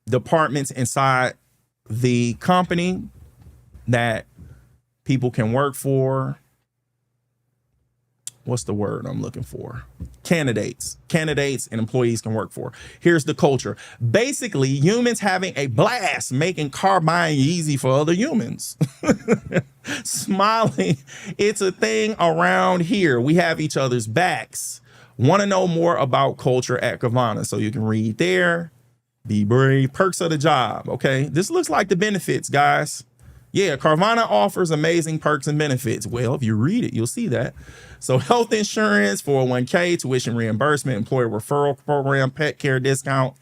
departments inside the company that people can work for. What's the word I'm looking for? Candidates and employees can work for. Here's the culture. Basically, humans having a blast making car buying easy for other humans. Smiling. It's a thing around here. We have each other's backs. Want to know more about culture at Carvana? So you can read there. Be brave. Perks of the job. Okay. This looks like the benefits, guys. Yeah, Carvana offers amazing perks and benefits. Well, if you read it, you'll see that. So health insurance, 401k, tuition reimbursement, employer referral program, pet care discount.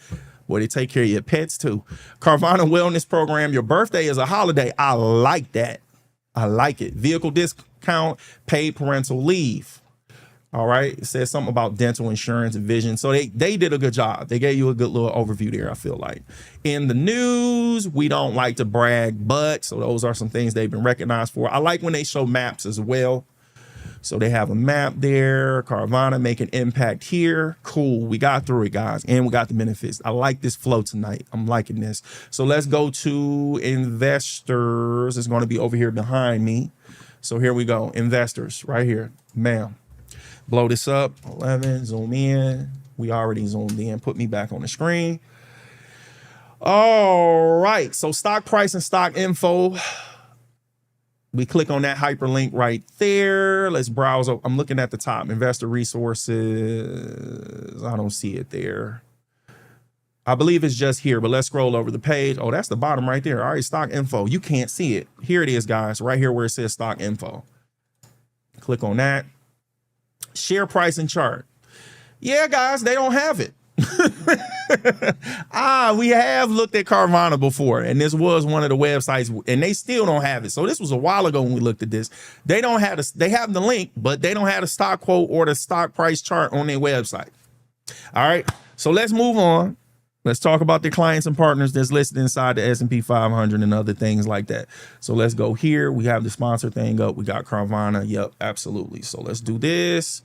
Well, they take care of your pets too. Carvana wellness program. Your birthday is a holiday. I like that. I like it. Vehicle discount, paid parental leave. All right. It says something about dental insurance and vision. So they did a good job. They gave you a good little overview there, I feel like. In the news, we don't like to brag, but so those are some things they've been recognized for. I like when they show maps as well. So they have a map there. Carvana making impact here. Cool. We got through it, guys. And we got the benefits. I like this flow tonight. I'm liking this. So let's go to investors. It's going to be over here behind me. So here we go. Investors right here. Bam. Blow this up. 11. Zoom in. We already zoomed in. Put me back on the screen. All right. So stock price and stock info. We click on that hyperlink right there. Let's browse up. I'm looking at the top. Investor resources. I don't see it there. I believe it's just here, but let's scroll over the page. Oh, that's the bottom right there. All right, stock info. You can't see it. Here it is, guys. Right here where it says stock info. Click on that. Share price and chart. Yeah, guys, they don't have it. We have looked at Carvana before, and this was one of the websites, and they still don't have it. So this was a while ago when we looked at this. They don't have they have the link, but they don't have the stock quote or the stock price chart on their website. All right, so let's move on. Let's talk about the clients and partners that's listed inside the S&P 500 and other things like that. So let's go here. We have the sponsor thing up. We got Carvana. Yep, absolutely. So let's do this.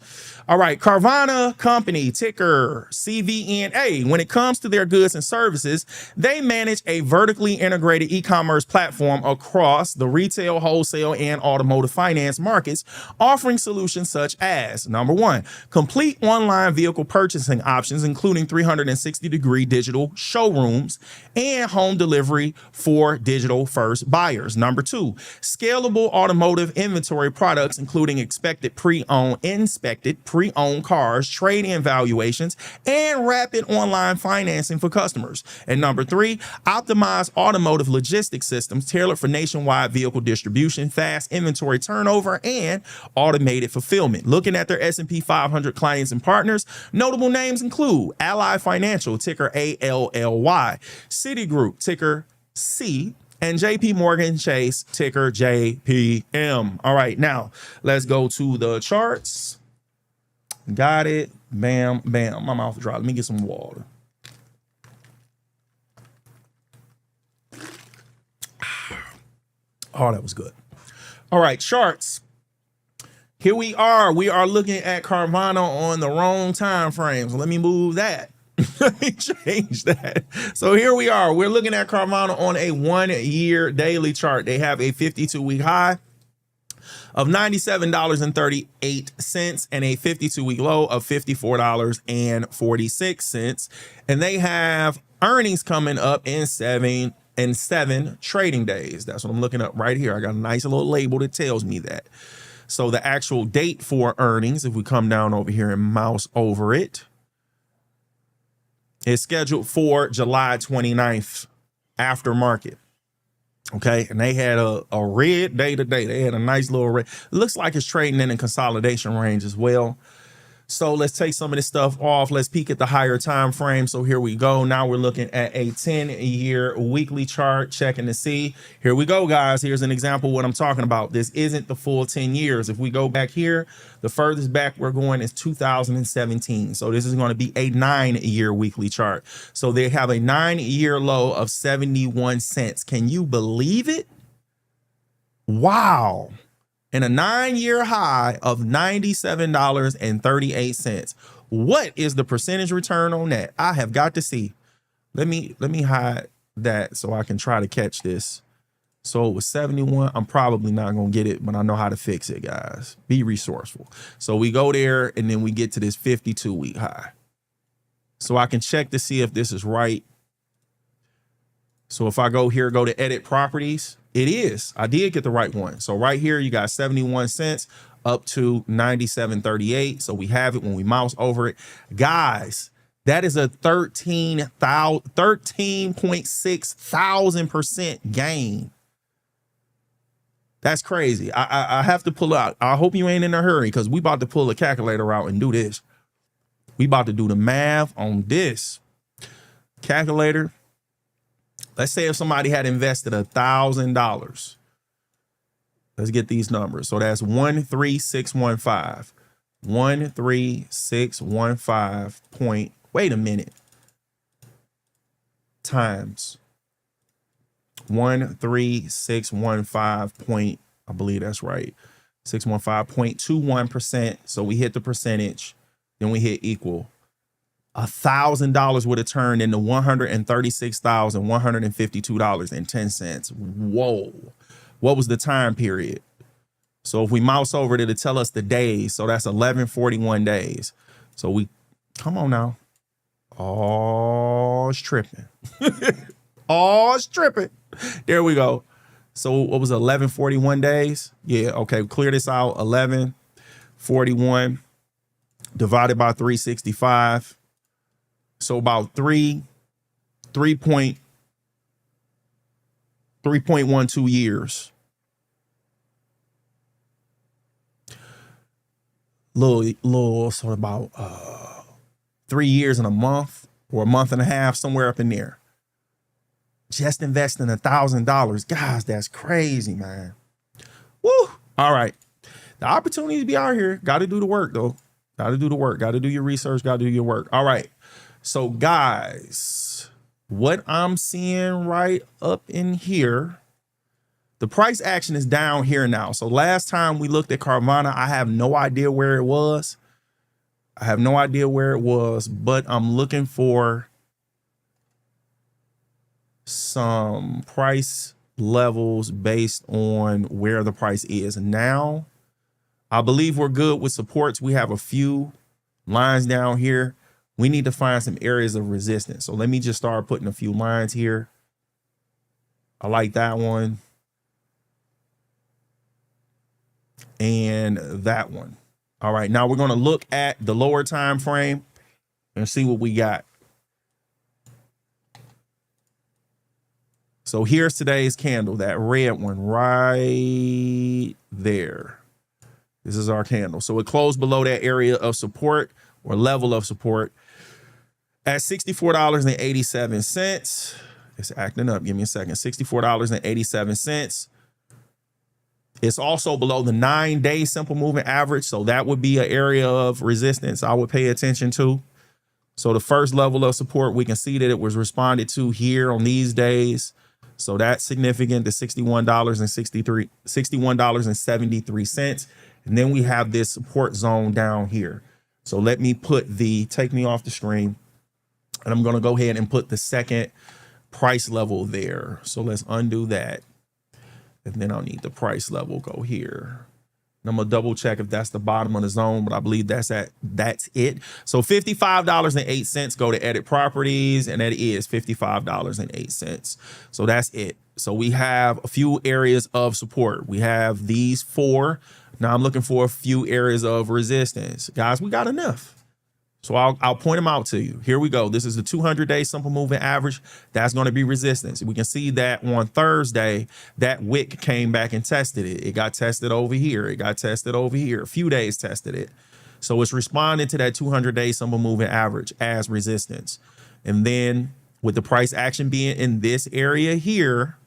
All right, Carvana company, ticker CVNA. When it comes to their goods and services, they manage a vertically integrated e-commerce platform across the retail, wholesale, and automotive finance markets, offering solutions such as, number one, complete online vehicle purchasing options, including 360-degree digital showrooms and home delivery for digital first buyers. Number two, scalable automotive inventory products, including inspected pre-owned cars, trade-in valuations, and rapid online financing for customers. And number three, optimized automotive logistics systems tailored for nationwide vehicle distribution, fast inventory turnover, and automated fulfillment. Looking at their S&P 500 clients and partners, notable names include Ally Financial, ticker ALLY, Citigroup, ticker C, and JP Morgan Chase, ticker JPM. All right, now let's go to the charts. Got it. Bam, bam. My mouth is dry. Let me get some water. Oh, that was good. All right, charts. Here we are. We are looking at Carvana on the wrong time frame. So let me move that. Let me change that. So here we are. We're looking at Carvana on a 1-year daily chart. They have a 52-week high of $97.38 and a 52-week low of $54.46. And they have earnings coming up in 7 trading days. That's what I'm looking up right here. I got a nice little label that tells me that. So the actual date for earnings, if we come down over here and mouse over it, is scheduled for July 29th after market. Okay. And they had a red day today. They had a nice little red. Looks like it's trading in a consolidation range as well. So let's take some of this stuff off. Let's peek at the higher time frame. So here we go. Now we're looking at a 10-year weekly chart, checking to see. Here we go, guys. Here's an example of what I'm talking about. This isn't the full 10 years. If we go back here, the furthest back we're going is 2017. So this is going to be a 9-year weekly chart. So they have a 9-year low of 71 cents. Can you believe it? Wow. And a 9-year high of $97.38. What is the percentage return on that? I have got to see. Let me hide that so I can try to catch this. So it was 71. I'm probably not going to get it, but I know how to fix it, guys. Be resourceful. So we go there and then we get to this 52-week high. So I can check to see if this is right. So if I go here, go to edit properties, it is. I did get the right one. So right here, you got 71 cents up to 97.38. So we have it when we mouse over it. Guys, that is a 13.6 thousand% gain. That's crazy. I have to pull out. I hope you ain't in a hurry because we about to pull a calculator out and do this. We about to do the math on this. Calculator. Let's say if somebody had invested $1,000. Let's get these numbers. So that's 13615. 13615 point, wait a minute. Times 13615 point, I believe that's right. 615.21%. So we hit the percentage, then we hit equal. $1,000 would have turned into $136,152.10. Whoa. What was the time period? So if we mouse over it, it'll tell us the days. So that's 1141 days. So we, come on now. Oh, it's tripping. Oh, it's tripping. There we go. So what was it, 1141 days? Yeah, okay, clear this out. 1141 divided by 365. So about 3.12 years. Little sort of about 3 years and a month or a month and a half, somewhere up in there. Just investing $1,000. Guys, that's crazy, man. Woo. All right. The opportunities be out here. Got to do the work, though. Got to do the work. Got to do your research. Got to do your work. All right. So guys, what I'm seeing right up in here, the price action is down here now. So last time we looked at Carvana, I have no idea where it was. I have no idea where it was, but I'm looking for some price levels based on where the price is now. I believe we're good with supports. We have a few lines down here. We need to find some areas of resistance. So let me just start putting a few lines here. I like that one. And that one. All right, now we're going to look at the lower time frame and see what we got. So here's today's candle, that red one right there. This is our candle. So it closed below that area of support or level of support at $64.87. It's acting up. Give me a second. $64.87. It's also below the 9-day simple moving average. So that would be an area of resistance I would pay attention to. So the first level of support, we can see that it was responded to here on these days. So that's significant, the $61.73. And then we have this support zone down here. So let me put take me off the screen. And I'm going to go ahead and put the second price level there. So let's undo that. And then I'll need the price level go here. And I'm going to double check if that's the bottom of the zone, but I believe that's it. So $55.08, go to edit properties, and that is $55.08. So that's it. So we have a few areas of support. We have these four. Now I'm looking for a few areas of resistance. Guys, we got enough. So I'll point them out to you. Here we go. This is the 200-day simple moving average. That's going to be resistance. We can see that on Thursday, that wick came back and tested it. It got tested over here. It got tested over here. A few days tested it. So it's responding to that 200-day simple moving average as resistance. And then with the price action being in this area here,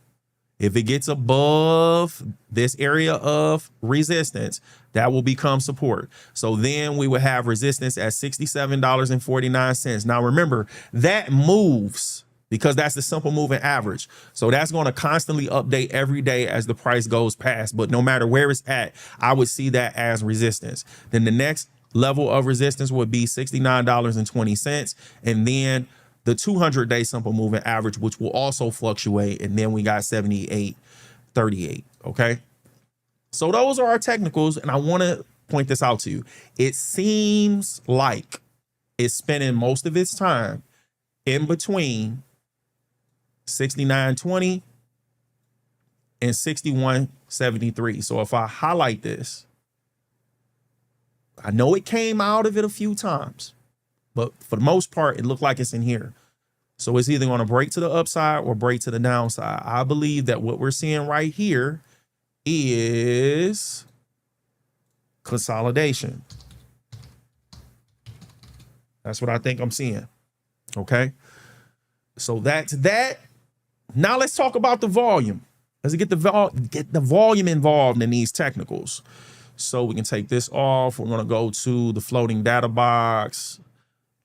if it gets above this area of resistance, that will become support. So then we would have resistance at $67.49. Now remember, that moves because that's the simple moving average. So that's going to constantly update every day as the price goes past. But no matter where it's at, I would see that as resistance. Then the next level of resistance would be $69.20. And then the 200-day simple moving average, which will also fluctuate. And then we got 78.38. Okay. So those are our technicals. And I want to point this out to you. It seems like it's spending most of its time in between 69.20 and 61.73. So if I highlight this, I know it came out of it a few times, but for the most part, it looked like it's in here. So it's either going to break to the upside or break to the downside. I believe that what we're seeing right here is consolidation. That's what I think I'm seeing. Okay. So that's that. Now let's talk about the volume. Let's get the volume involved in these technicals. So we can take this off. We're going to go to the floating data box.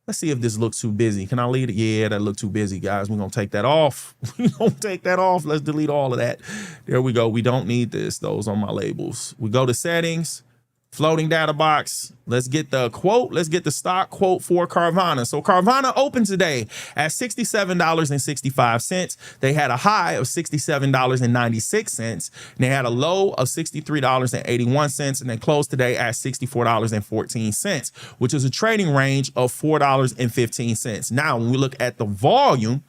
Let's see if this looks too busy. Can I leave it? Yeah, that looked too busy, guys. We're going to take that off. We're going to take that off. Let's delete all of that. There we go. We don't need this. Those are my labels. We go to settings, floating data box. Let's get the quote. Let's get the stock quote for Carvana. So Carvana opened today at $67.65. They had a high of $67.96. And they had a low of $63.81. And they closed today at $64.14, which is a trading range of $4.15. Now, when we look at the volume,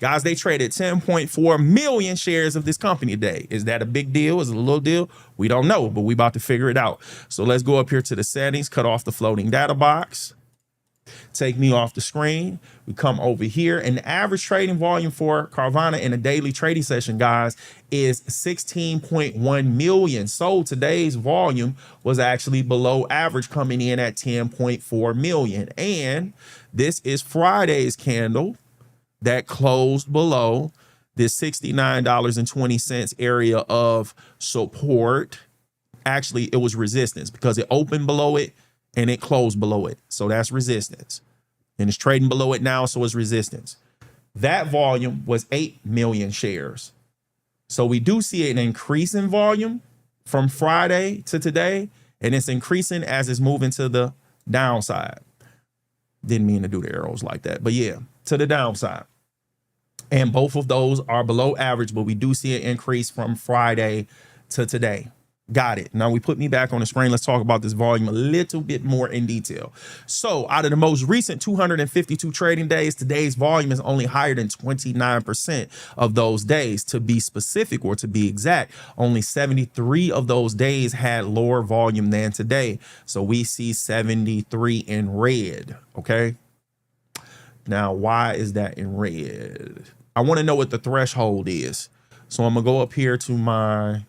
guys, they traded 10.4 million shares of this company today. Is that a big deal? Is it a little deal? We don't know, but we about to figure it out. So let's go up here to the settings, cut off the floating data box, take me off the screen. We come over here, and the average trading volume for Carvana in a daily trading session, guys, is 16.1 million. So today's volume was actually below average, coming in at 10.4 million. And this is Friday's candle that closed below this $69.20 area of support. Actually, it was resistance because it opened below it and it closed below it. So that's resistance. And it's trading below it now, so it's resistance. That volume was 8 million shares. So we do see an increase in volume from Friday to today, and it's increasing as it's moving to the downside. Didn't mean to do the arrows like that, but yeah, to the downside. And both of those are below average, but we do see an increase from Friday to today. Got it. Now we put me back on the screen. Let's talk about this volume a little bit more in detail. So out of the most recent 252 trading days, today's volume is only higher than 29% of those days. To be specific, or to be exact, only 73 of those days had lower volume than today. So we see 73 in red. Okay. Now, why is that in red? I want to know what the threshold is. So I'm going to go up here to my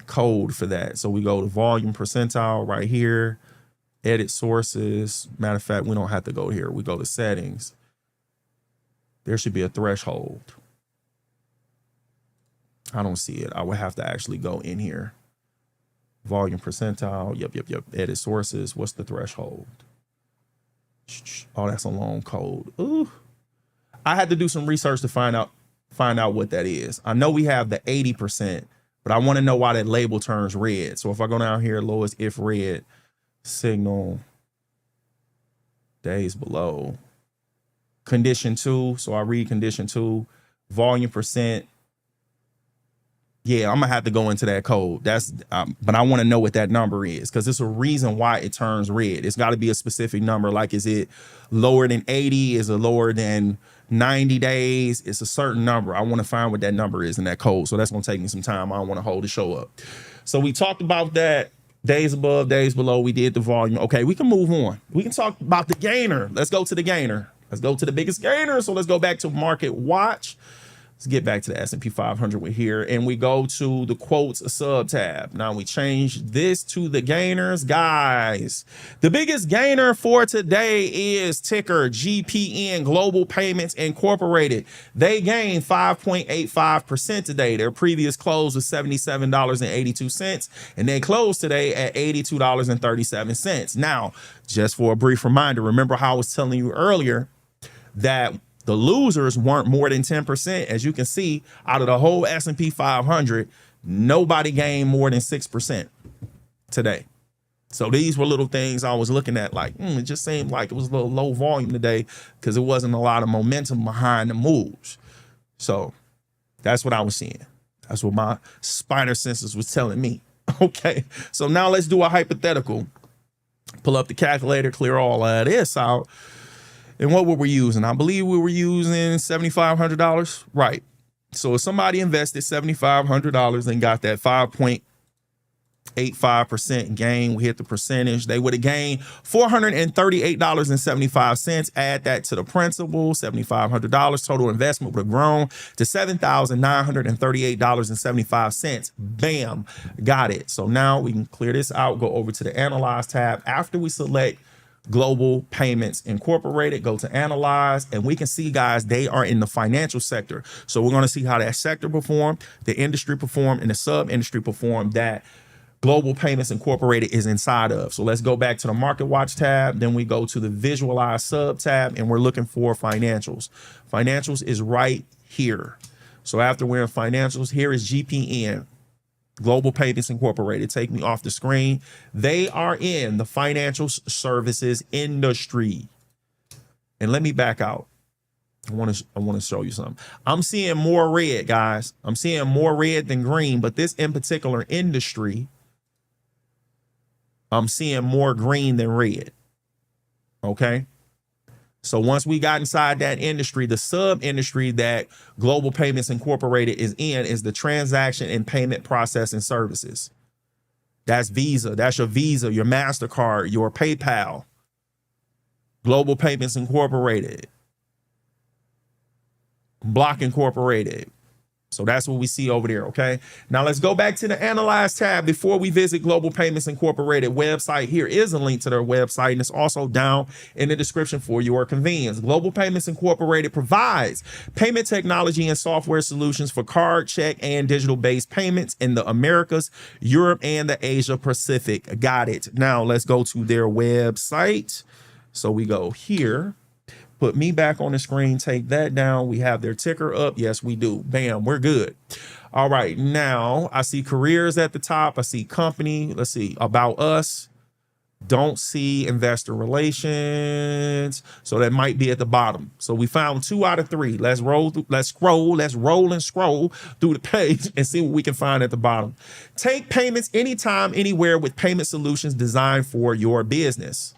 code for that. So we go to volume percentile right here, edit sources. Matter of fact, we don't have to go here. We go to settings. There should be a threshold. I don't see it. I would have to actually go in here. Volume percentile. Yep. Edit sources. What's the threshold? Oh, that's a long code. Ooh. I had to do some research to find out what that is. I know we have the 80%, but I want to know why that label turns red. So if I go down here, lowest if red, signal, days below, condition 2. So I read condition 2, volume percent. Yeah, I'm gonna have to go into that code. But I want to know what that number is, because there's a reason why it turns red. It's got to be a specific number. Like, is it lower than 80? Is it lower than 90 days? It's a certain number. I want to find what that number is in that code. So that's gonna take me some time. I don't want to hold the show up. So we talked about that. Days above, days below. We did the volume. Okay, we can move on. We can talk about the gainer. Let's go to the gainer. Let's go to the biggest gainer. So let's go back to market watch. Let's get back to the S&P 500 with here, and we go to the quotes sub tab. Now we change this to the gainers, guys. The biggest gainer for today is ticker GPN, Global Payments Incorporated. They gained 5.85% today. Their previous close was $77.82, and they closed today at $82.37. Now, just for a brief reminder, remember how I was telling you earlier that the losers weren't more than 10%. As you can see, out of the whole S&P 500, nobody gained more than 6% today. So these were little things I was looking at like, it just seemed like it was a little low volume today because it wasn't a lot of momentum behind the moves. So that's what I was seeing. That's what my spider senses was telling me. Okay, so now let's do a hypothetical. Pull up the calculator, clear all of this out. And what were we using? I believe we were using $7,500. Right. So if somebody invested $7,500 and got that 5.85% gain, we hit the percentage, they would have gained $438.75. Add that to the principal, $7,500. Total investment would have grown to $7,938.75. Bam, got it. So now we can clear this out, go over to the Analyze tab. After we select Global Payments Incorporated, go to Analyze, and we can see, guys, they are in the financial sector. So we're going to see how that sector performed, the industry performed, and the sub-industry performed that Global Payments Incorporated is inside of. So let's go back to the Market Watch tab. Then we go to the Visualize sub tab, and we're looking for financials. Financials is right here. So after we're in financials, here is GPN, Global Payments Incorporated. Take me off the screen. They are in the financial services industry. And let me back out. I want to show you something. I'm seeing more red, guys. I'm seeing more red than green, but this in particular industry, I'm seeing more green than red. Okay. So once we got inside that industry, the sub-industry that Global Payments Incorporated is in is the transaction and payment processing services. That's Visa. That's your Visa, your MasterCard, your PayPal. Global Payments Incorporated. Block Incorporated. So that's what we see over there, okay? Now let's go back to the Analyze tab before we visit Global Payments Incorporated website. Here is a link to their website, and it's also down in the description for your convenience. Global Payments Incorporated provides payment technology and software solutions for card, check, and digital-based payments in the Americas, Europe, and the Asia Pacific. Got it. Now let's go to their website. So we go here. Put me back on the screen, take that down. We have their ticker up. Yes, we do. Bam, we're good. All right, now I see careers at the top. I see company. Let's see, about us. Don't see investor relations. So that might be at the bottom. So we found 2 out of 3. Let's roll and scroll through the page and see what we can find at the bottom. Take payments anytime, anywhere with payment solutions designed for your business.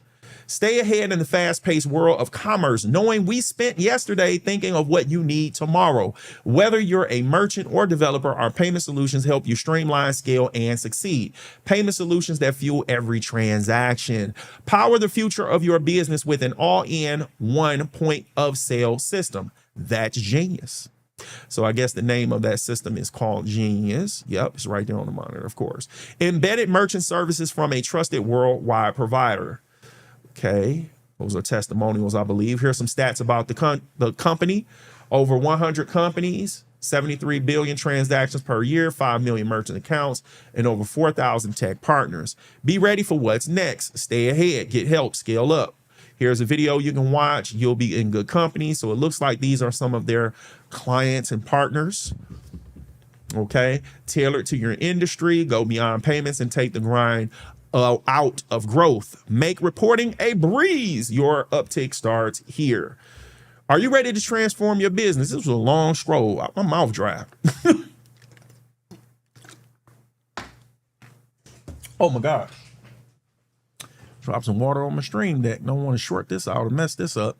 Stay ahead in the fast-paced world of commerce, knowing we spent yesterday thinking of what you need tomorrow. Whether you're a merchant or developer, our payment solutions help you streamline, scale, and succeed. Payment solutions that fuel every transaction. Power the future of your business with an all-in one point of sale system. That's genius. So I guess the name of that system is called Genius. Yep, it's right there on the monitor, of course. Embedded merchant services from a trusted worldwide provider. Okay, those are testimonials, I believe. Here's some stats about the company. Over 100 companies, 73 billion transactions per year, 5 million merchant accounts, and over 4,000 tech partners. Be ready for what's next. Stay ahead, get help, scale up. Here's a video you can watch. You'll be in good company. So it looks like these are some of their clients and partners. Okay, tailored to your industry, go beyond payments and take the grind out of growth. Make reporting a breeze. Your uptick starts here. Are you ready to transform your business? This was a long scroll. My mouth dry. Oh my God. Drop some water on my stream deck. Don't want to short this out or mess this up.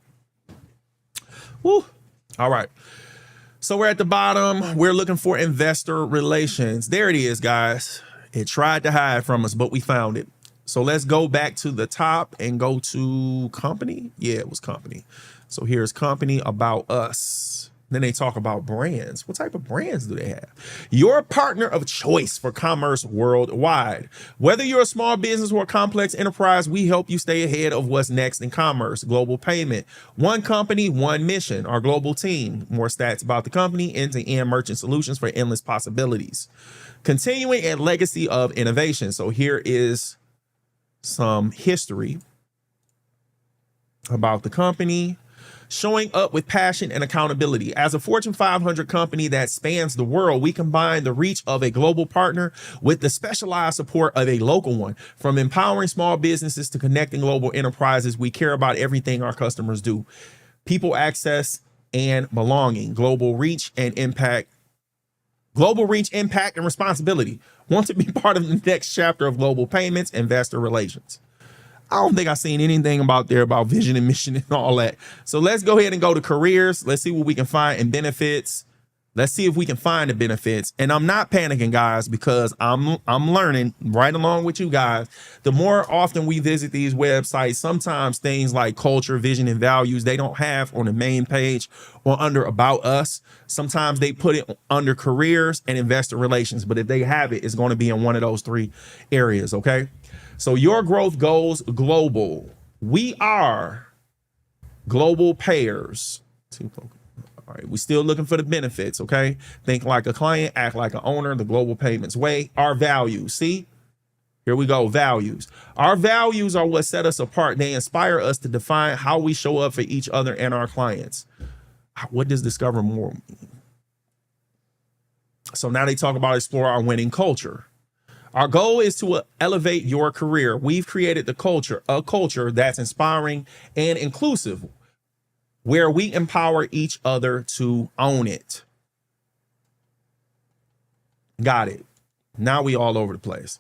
Woo. All right. So we're at the bottom. We're looking for investor relations. There it is, guys. It tried to hide from us, but we found it. So let's go back to the top and go to company. Yeah, it was company. So here's company, about us. Then they talk about brands. What type of brands do they have? Your partner of choice for commerce worldwide. Whether you're a small business or a complex enterprise, we help you stay ahead of what's next in commerce. Global payment. One company, one mission. Our global team. More stats about the company. End-to-end merchant solutions for endless possibilities. Continuing a legacy of innovation. So here is some history about the company. Showing up with passion and accountability. As a Fortune 500 company that spans the world, we combine the reach of a global partner with the specialized support of a local one. From empowering small businesses to connecting global enterprises, we care about everything our customers do. People, access, and belonging. Global reach, impact, and responsibility. Want to be part of the next chapter of global payments, investor relations. I don't think I've seen anything about vision and mission and all that. So let's go ahead and go to careers. Let's see what we can find in benefits. Let's see if we can find the benefits. And I'm not panicking, guys, because I'm learning right along with you guys. The more often we visit these websites, sometimes things like culture, vision, and values, they don't have on the main page or under About Us. Sometimes they put it under careers and investor relations. But if they have it, it's going to be in one of those three areas, okay? So your growth goes global. We are global payers. All right, we're still looking for the benefits, okay? Think like a client, act like an owner, the global payments way. Our values, see? Here we go, values. Our values are what set us apart. They inspire us to define how we show up for each other and our clients. What does discover more mean? So now they talk about explore our winning culture. Our goal is to elevate your career. We've created a culture that's inspiring and inclusive, where we empower each other to own it. Got it. Now we all over the place.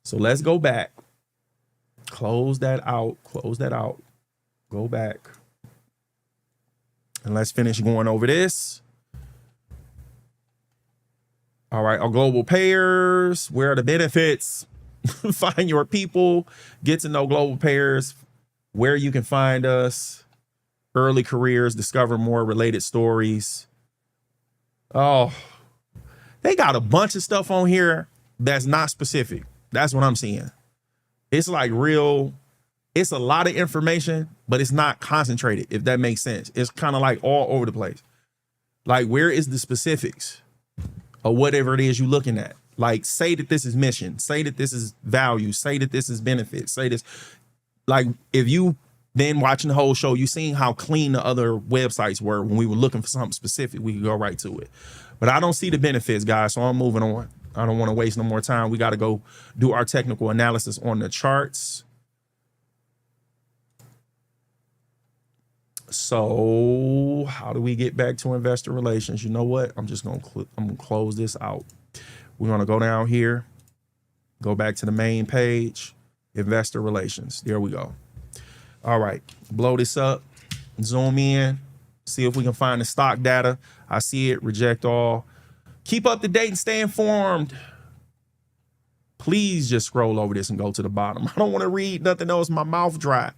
So let's go back. Close that out. Go back. And let's finish going over this. All right, our global payers, where are the benefits? Find your people, get to know global payers, where you can find us, early careers, discover more related stories. Oh, they got a bunch of stuff on here that's not specific. That's what I'm seeing. It's like it's a lot of information, but it's not concentrated, if that makes sense. It's kind of like all over the place. Like, where is the specifics? Or whatever it is you're looking at. Like, say that this is mission, say that this is value, say that this is benefits, say this. Like, if you been watching the whole show, you seen how clean the other websites were when we were looking for something specific. We could go right to it. But I don't see the benefits, guys, so I'm moving on. I don't want to waste no more time. We got to go do our technical analysis on the charts. So how do we get back to investor relations? You know what? I'm going to close this out. We're going to go down here, go back to the main page, investor relations. There we go. All right. Blow this up, zoom in, see if we can find the stock data. I see it, reject all. Keep up to date and stay informed. Please just scroll over this and go to the bottom. I don't want to read nothing else. My mouth dry.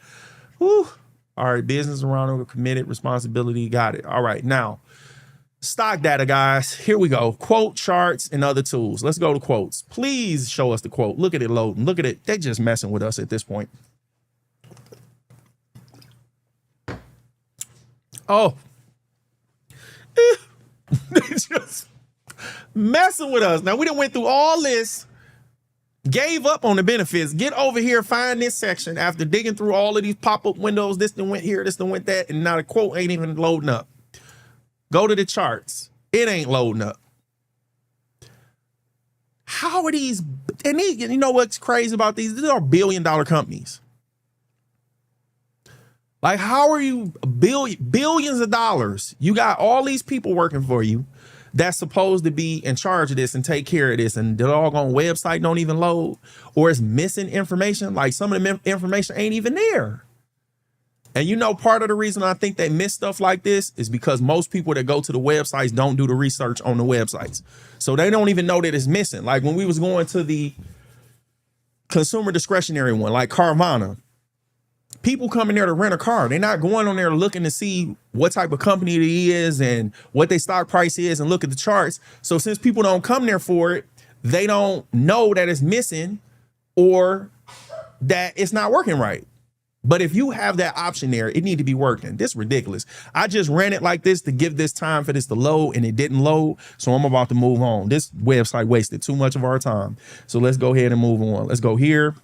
Whew. All right, business around committed responsibility. Got it. All right, now, stock data, guys. Here we go. Quote charts and other tools. Let's go to quotes. Please show us the quote. Look at it loading. Look at it. They're just messing with us at this point. Oh. They're just messing with us. Now, we done went through all this. Gave up on the benefits. Get over here, find this section after digging through all of these pop-up windows. This one went here, this one went that, and now the quote ain't even loading up. Go to the charts. It ain't loading up. How are these? And these, you know what's crazy about these? These are billion-dollar companies. Like, how are you billions of dollars? You got all these people working for you that's supposed to be in charge of this and take care of this, and the doggone website don't even load, or it's missing information. Like, some of the information ain't even there. And you know, part of the reason I think they miss stuff like this is because most people that go to the websites don't do the research on the websites. So they don't even know that it's missing. Like, when we was going to the consumer discretionary one, like Carvana, People coming there to rent a car. They're not going on there looking to see what type of company it is and what their stock price is and look at the charts. So since people don't come there for it, they don't know that it's missing or that it's not working right. But if you have that option there, it need to be working. This is ridiculous. I just ran it like this to give this time for this to load, and it didn't load. So I'm about to move on. This website wasted too much of our time. So let's go ahead and move on. Let's go here.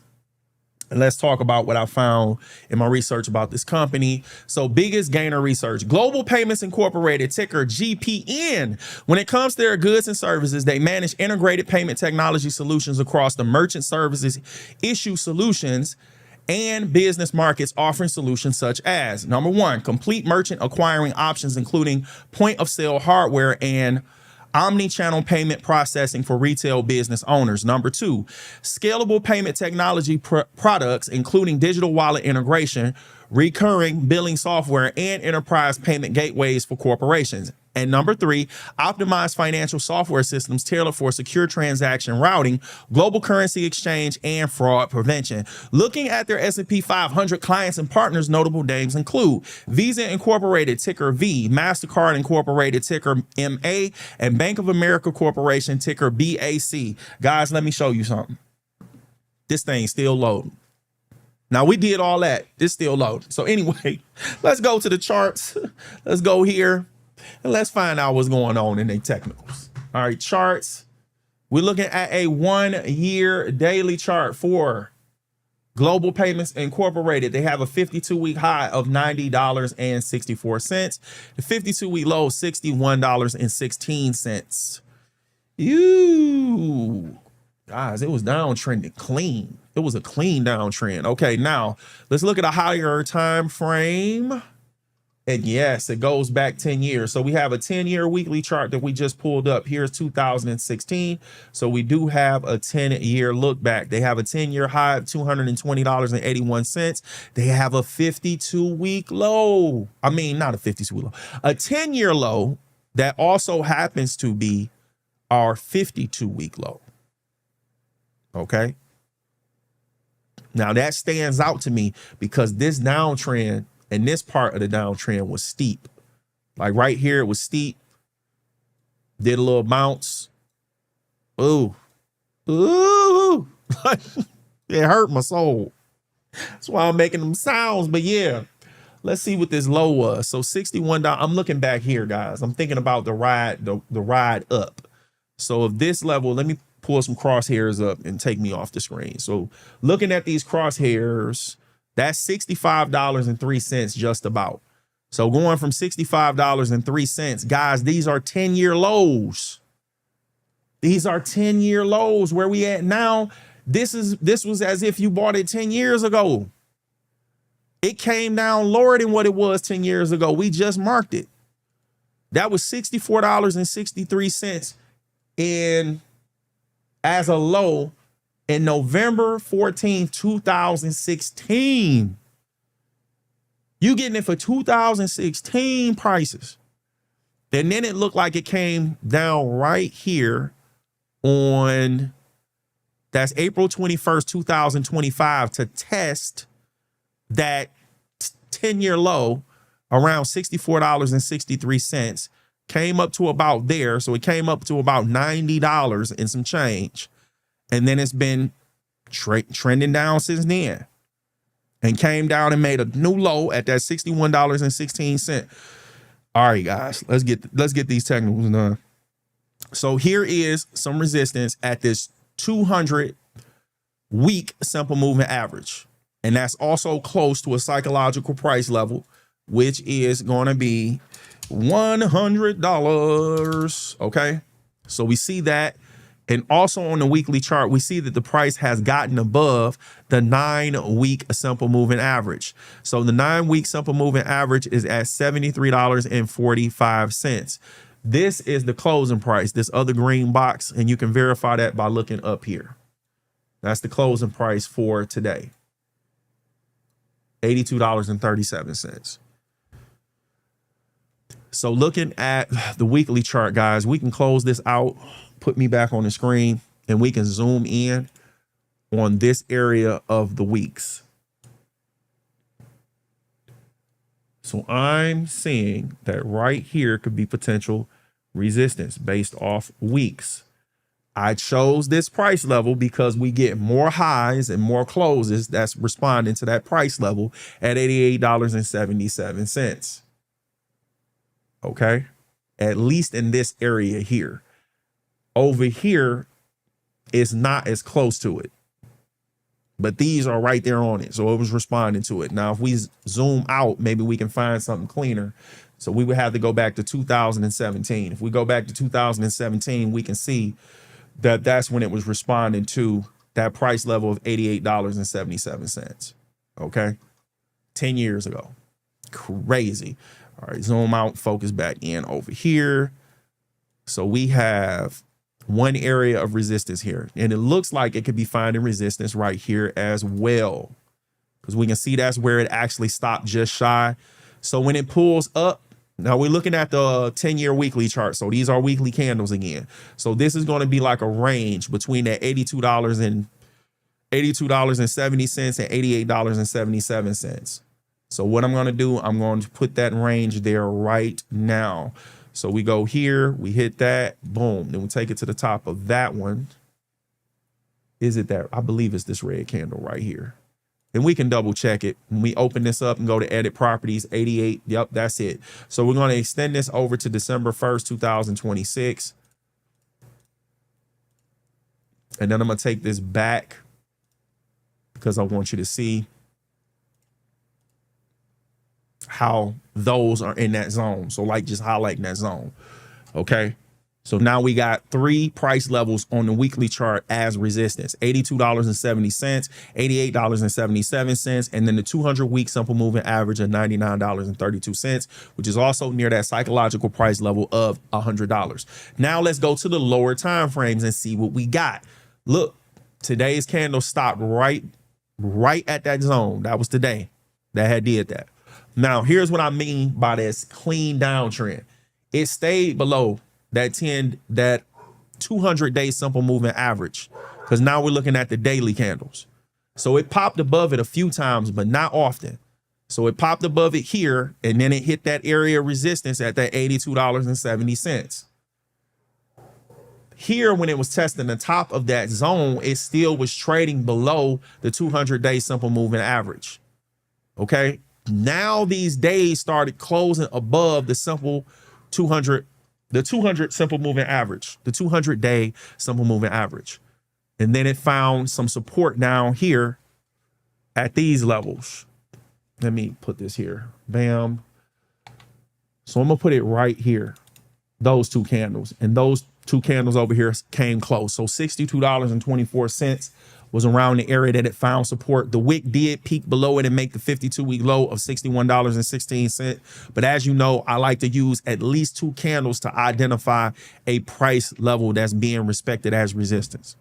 And let's talk about what I found in my research about this company. So biggest gainer research, Global Payments Incorporated, ticker GPN. When it comes to their goods and services, they manage integrated payment technology solutions across the merchant services, issue solutions, and business markets, offering solutions such as, number one, complete merchant acquiring options, including point of sale hardware and omni-channel payment processing for retail business owners. Number two, scalable payment technology products, including digital wallet integration, recurring billing software, and enterprise payment gateways for corporations. And number three, optimized financial software systems tailored for secure transaction routing, global currency exchange, and fraud prevention. Looking at their S&P 500 clients and partners, notable names include Visa Incorporated, ticker V, MasterCard Incorporated, ticker MA, and Bank of America Corporation, ticker BAC. Guys, let me show you something. This thing's still loading. Now, we did all that. It's still loading. So anyway, let's go to the charts. Let's go here. And let's find out what's going on in their technicals. All right, charts. We're looking at a 1 year daily chart for Global Payments Incorporated. They have a 52-week high of $90.64. The 52-week low, $61.16. Guys, it was downtrending clean. It was a clean downtrend. Okay, now let's look at a higher time frame. And yes, it goes back 10 years. So we have a 10-year weekly chart that we just pulled up. Here's 2016. So we do have a 10-year look back. They have a 10-year high of $220.81. They have a 52-week low. I mean, not a 52-week low, a 10-year low that also happens to be our 52-week low. Okay. Now that stands out to me because this downtrend and this part of the downtrend was steep. Like right here, it was steep. Did a little bounce. Ooh. Ooh. It hurt my soul. That's why I'm making them sounds. But yeah, let's see what this low was. So $61. I'm looking back here, guys. I'm thinking about the ride up. So if this level, let me pull some crosshairs up and take me off the screen. So looking at these crosshairs, that's $65.03 just about. So going from $65.03, guys, these are 10-year lows. These are 10-year lows. Where we at now, this was as if you bought it 10 years ago. It came down lower than what it was 10 years ago. We just marked it. That was $64.63 in as a low in November 14, 2016. You getting it for 2016 prices. And then it looked like it came down right here on, that's April 21st, 2025 to test that 10-year low around $64.63. Came up to about there. So it came up to about $90 and some change. And then it's been trending down since then and came down and made a new low at that $61.16. All right, guys, let's get these technicals done. So here is some resistance at this 200-week simple moving average. And that's also close to a psychological price level, which is going to be $100. Okay, so we see that. And also on the weekly chart, we see that the price has gotten above the 9-week simple moving average. So the 9-week simple moving average is at $73.45. This is the closing price, this other green box, and you can verify that by looking up here. That's the closing price for today. $82.37. So looking at the weekly chart, guys, we can close this out. Put me back on the screen and we can zoom in on this area of the weeks. So I'm seeing that right here could be potential resistance based off weeks. I chose this price level because we get more highs and more closes that's responding to that price level at $88.77. Okay. At least in this area here. Over here is not as close to it. But these are right there on it. So it was responding to it. Now, if we zoom out, maybe we can find something cleaner. So we would have to go back to 2017. If we go back to 2017, we can see that that's when it was responding to that price level of $88.77. Okay. 10 years ago. Crazy. All right. Zoom out, focus back in over here. So we have one area of resistance here, and it looks like it could be finding resistance right here as well, because we can see that's where it actually stopped just shy. So when it pulls up, now we're looking at the 10-year weekly chart. So these are weekly candles again. So this is going to be like a range between that $82.70 and $88.77. So what I'm going to do, I'm going to put that range there right now. So we go here, we hit that, boom. Then we take it to the top of that one. Is it that? I believe it's this red candle right here. And we can double check it. When we open this up and go to edit properties, 88. Yep, that's it. So we're going to extend this over to December 1st, 2026. And then I'm going to take this back because I want you to see how those are in that zone. So like just highlighting that zone. Okay. So now we got three price levels on the weekly chart as resistance: $82.70, $88.77, and then the 200-week simple moving average of $99.32, which is also near that psychological price level of $100. Now let's go to the lower time frames and see what we got. Look, today's candle stopped right at that zone. That was today that had did that. Now, here's what I mean by this clean downtrend. It stayed below that 200-day simple moving average, because now we're looking at the daily candles. So it popped above it a few times, but not often. So it popped above it here, and then it hit that area of resistance at that $82.70. Here, when it was testing the top of that zone, it still was trading below the 200-day simple moving average. Okay. Now these days started closing above the simple 200 simple moving average, the 200-day simple moving average. And then it found some support down here at these levels. Let me put this here. Bam. So I'm going to put it right here. Those two candles, and those two candles over here came close. So $62.24 was around the area that it found support. The wick did peak below it and make the 52-week low of $61.16. But as you know, I like to use at least two candles to identify a price level that's being respected as resistance,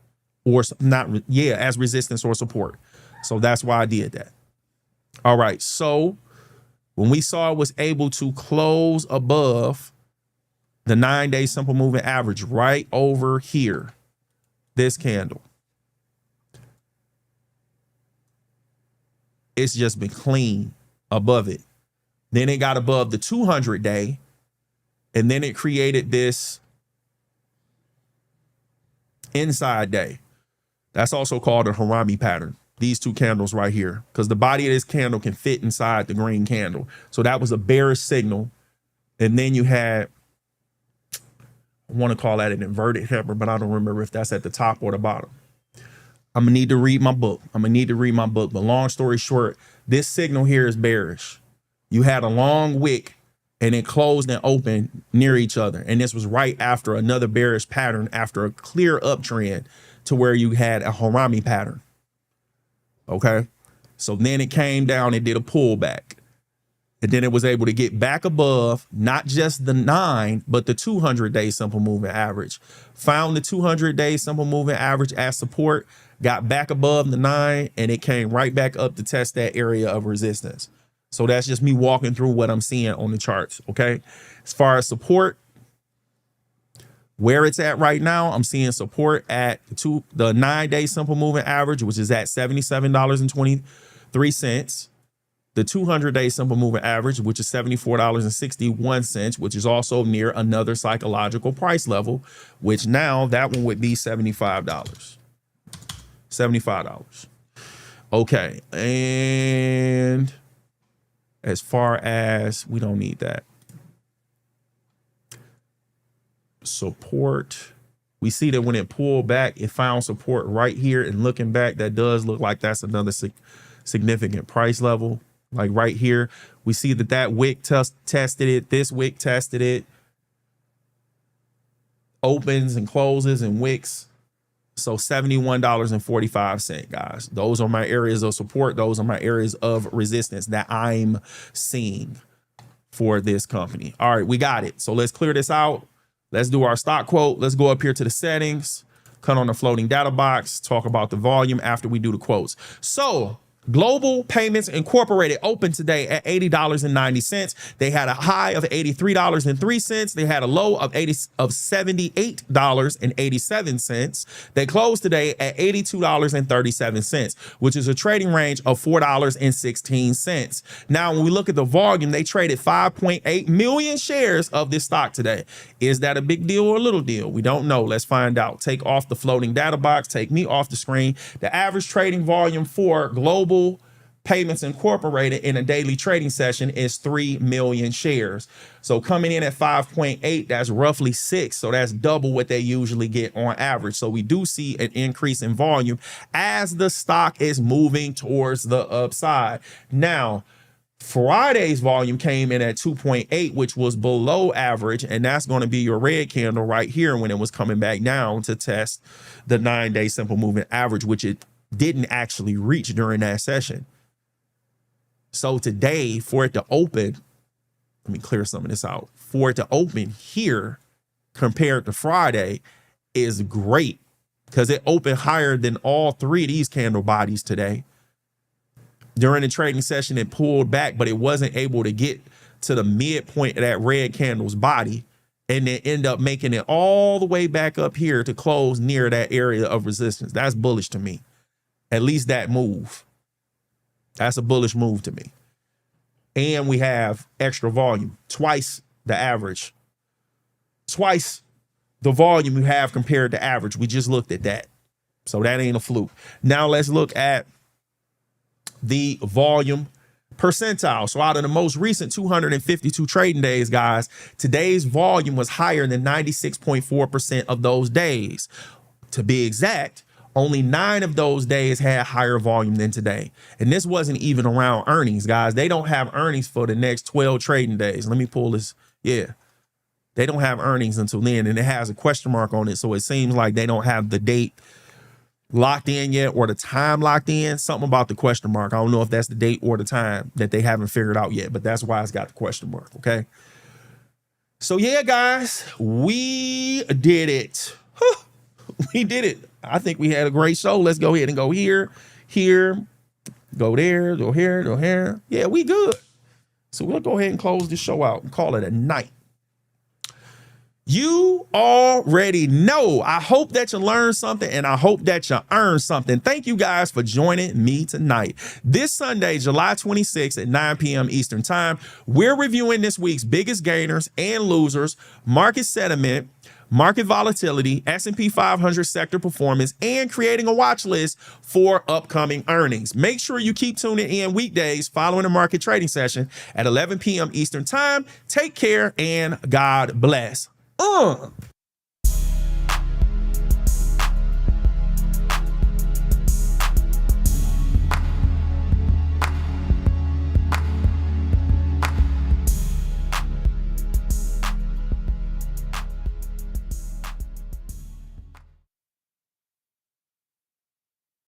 or not, as resistance or support. So that's why I did that. All right. So when we saw it was able to close above the 9-day simple moving average right over here, this candle, it's just been clean above it. Then it got above the 200-day, and then it created this inside day. That's also called a Harami pattern. These two candles right here, because the body of this candle can fit inside the green candle. So that was a bearish signal. And then you had, I want to call that an inverted hammer, but I don't remember if that's at the top or the bottom. I'm going to need to read my book. But long story short, this signal here is bearish. You had a long wick and it closed and opened near each other. And this was right after another bearish pattern, after a clear uptrend to where you had a Harami pattern. Okay. So then it came down and did a pullback. And then it was able to get back above not just the 9, but the 200-day simple moving average. Found the 200-day simple moving average as support, got back above the 9, and it came right back up to test that area of resistance. So that's just me walking through what I'm seeing on the charts. Okay. As far as support, where it's at right now, I'm seeing support at the 9-day simple moving average, which is at $77.23. the 200-day simple moving average, which is $74.61, which is also near another psychological price level, which now that one would be $75. $75. Okay. And as far as, we don't need that. Support. We see that when it pulled back, it found support right here. And looking back, that does look like that's another significant price level. Like right here, we see that that wick tested it. This wick tested it. Opens and closes and wicks. So $71.45, guys. Those are my areas of support. Those are my areas of resistance that I'm seeing for this company. All right, we got it. So let's clear this out. Let's do our stock quote. Let's go up here to the settings, cut on the floating data box, talk about the volume after we do the quotes. So Global Payments Incorporated opened today at $80.90. They had a high of $83.03. They had a low of $78.87. They closed today at $82.37, which is a trading range of $4.16. Now, when we look at the volume, they traded 5.8 million shares of this stock today. Is that a big deal or a little deal? We don't know. Let's find out. Take off the floating data box. Take me off the screen. The average trading volume for Global Payments Incorporated in a daily trading session is 3 million shares. So coming in at 5.8, that's roughly 6. So that's double what they usually get on average. So we do see an increase in volume as the stock is moving towards the upside. Now, Friday's volume came in at 2.8, which was below average. And that's going to be your red candle right here when it was coming back down to test the 9-day simple moving average, which it didn't actually reach during that session. So today, for it to open, let me clear some of this out. For it to open here compared to Friday is great because it opened higher than all three of these candle bodies today. During the trading session, it pulled back, but it wasn't able to get to the midpoint of that red candle's body and then end up making it all the way back up here to close near that area of resistance. That's bullish to me. At least that move. That's a bullish move to me. And we have extra volume, twice the average, twice the volume you have compared to average. We just looked at that. So that ain't a fluke. Now let's look at the volume percentile. So out of the most recent 252 trading days, guys, today's volume was higher than 96.4% of those days. To be exact, only 9 of those days had higher volume than today. And this wasn't even around earnings, guys. They don't have earnings for the next 12 trading days. Let me pull this. Yeah. They don't have earnings until then. And it has a question mark on it. So it seems like they don't have the date locked in yet or the time locked in. Something about the question mark. I don't know if that's the date or the time that they haven't figured out yet, but that's why it's got the question mark. Okay. So yeah, guys, we did it. We did it. I think we had a great show. Let's go ahead and go here, go there, go here, go here. Yeah, we good. So we'll go ahead and close this show out and call it a night. You already know. I hope that you learned something and I hope that you earned something. Thank you guys for joining me tonight. This Sunday, July 26th at 9 p.m. Eastern Time, we're reviewing this week's biggest gainers and losers, market sentiment, market volatility, S&P 500 sector performance, and creating a watch list for upcoming earnings. Make sure you keep tuning in weekdays following the market trading session at 11 p.m. Eastern Time. Take care and God bless.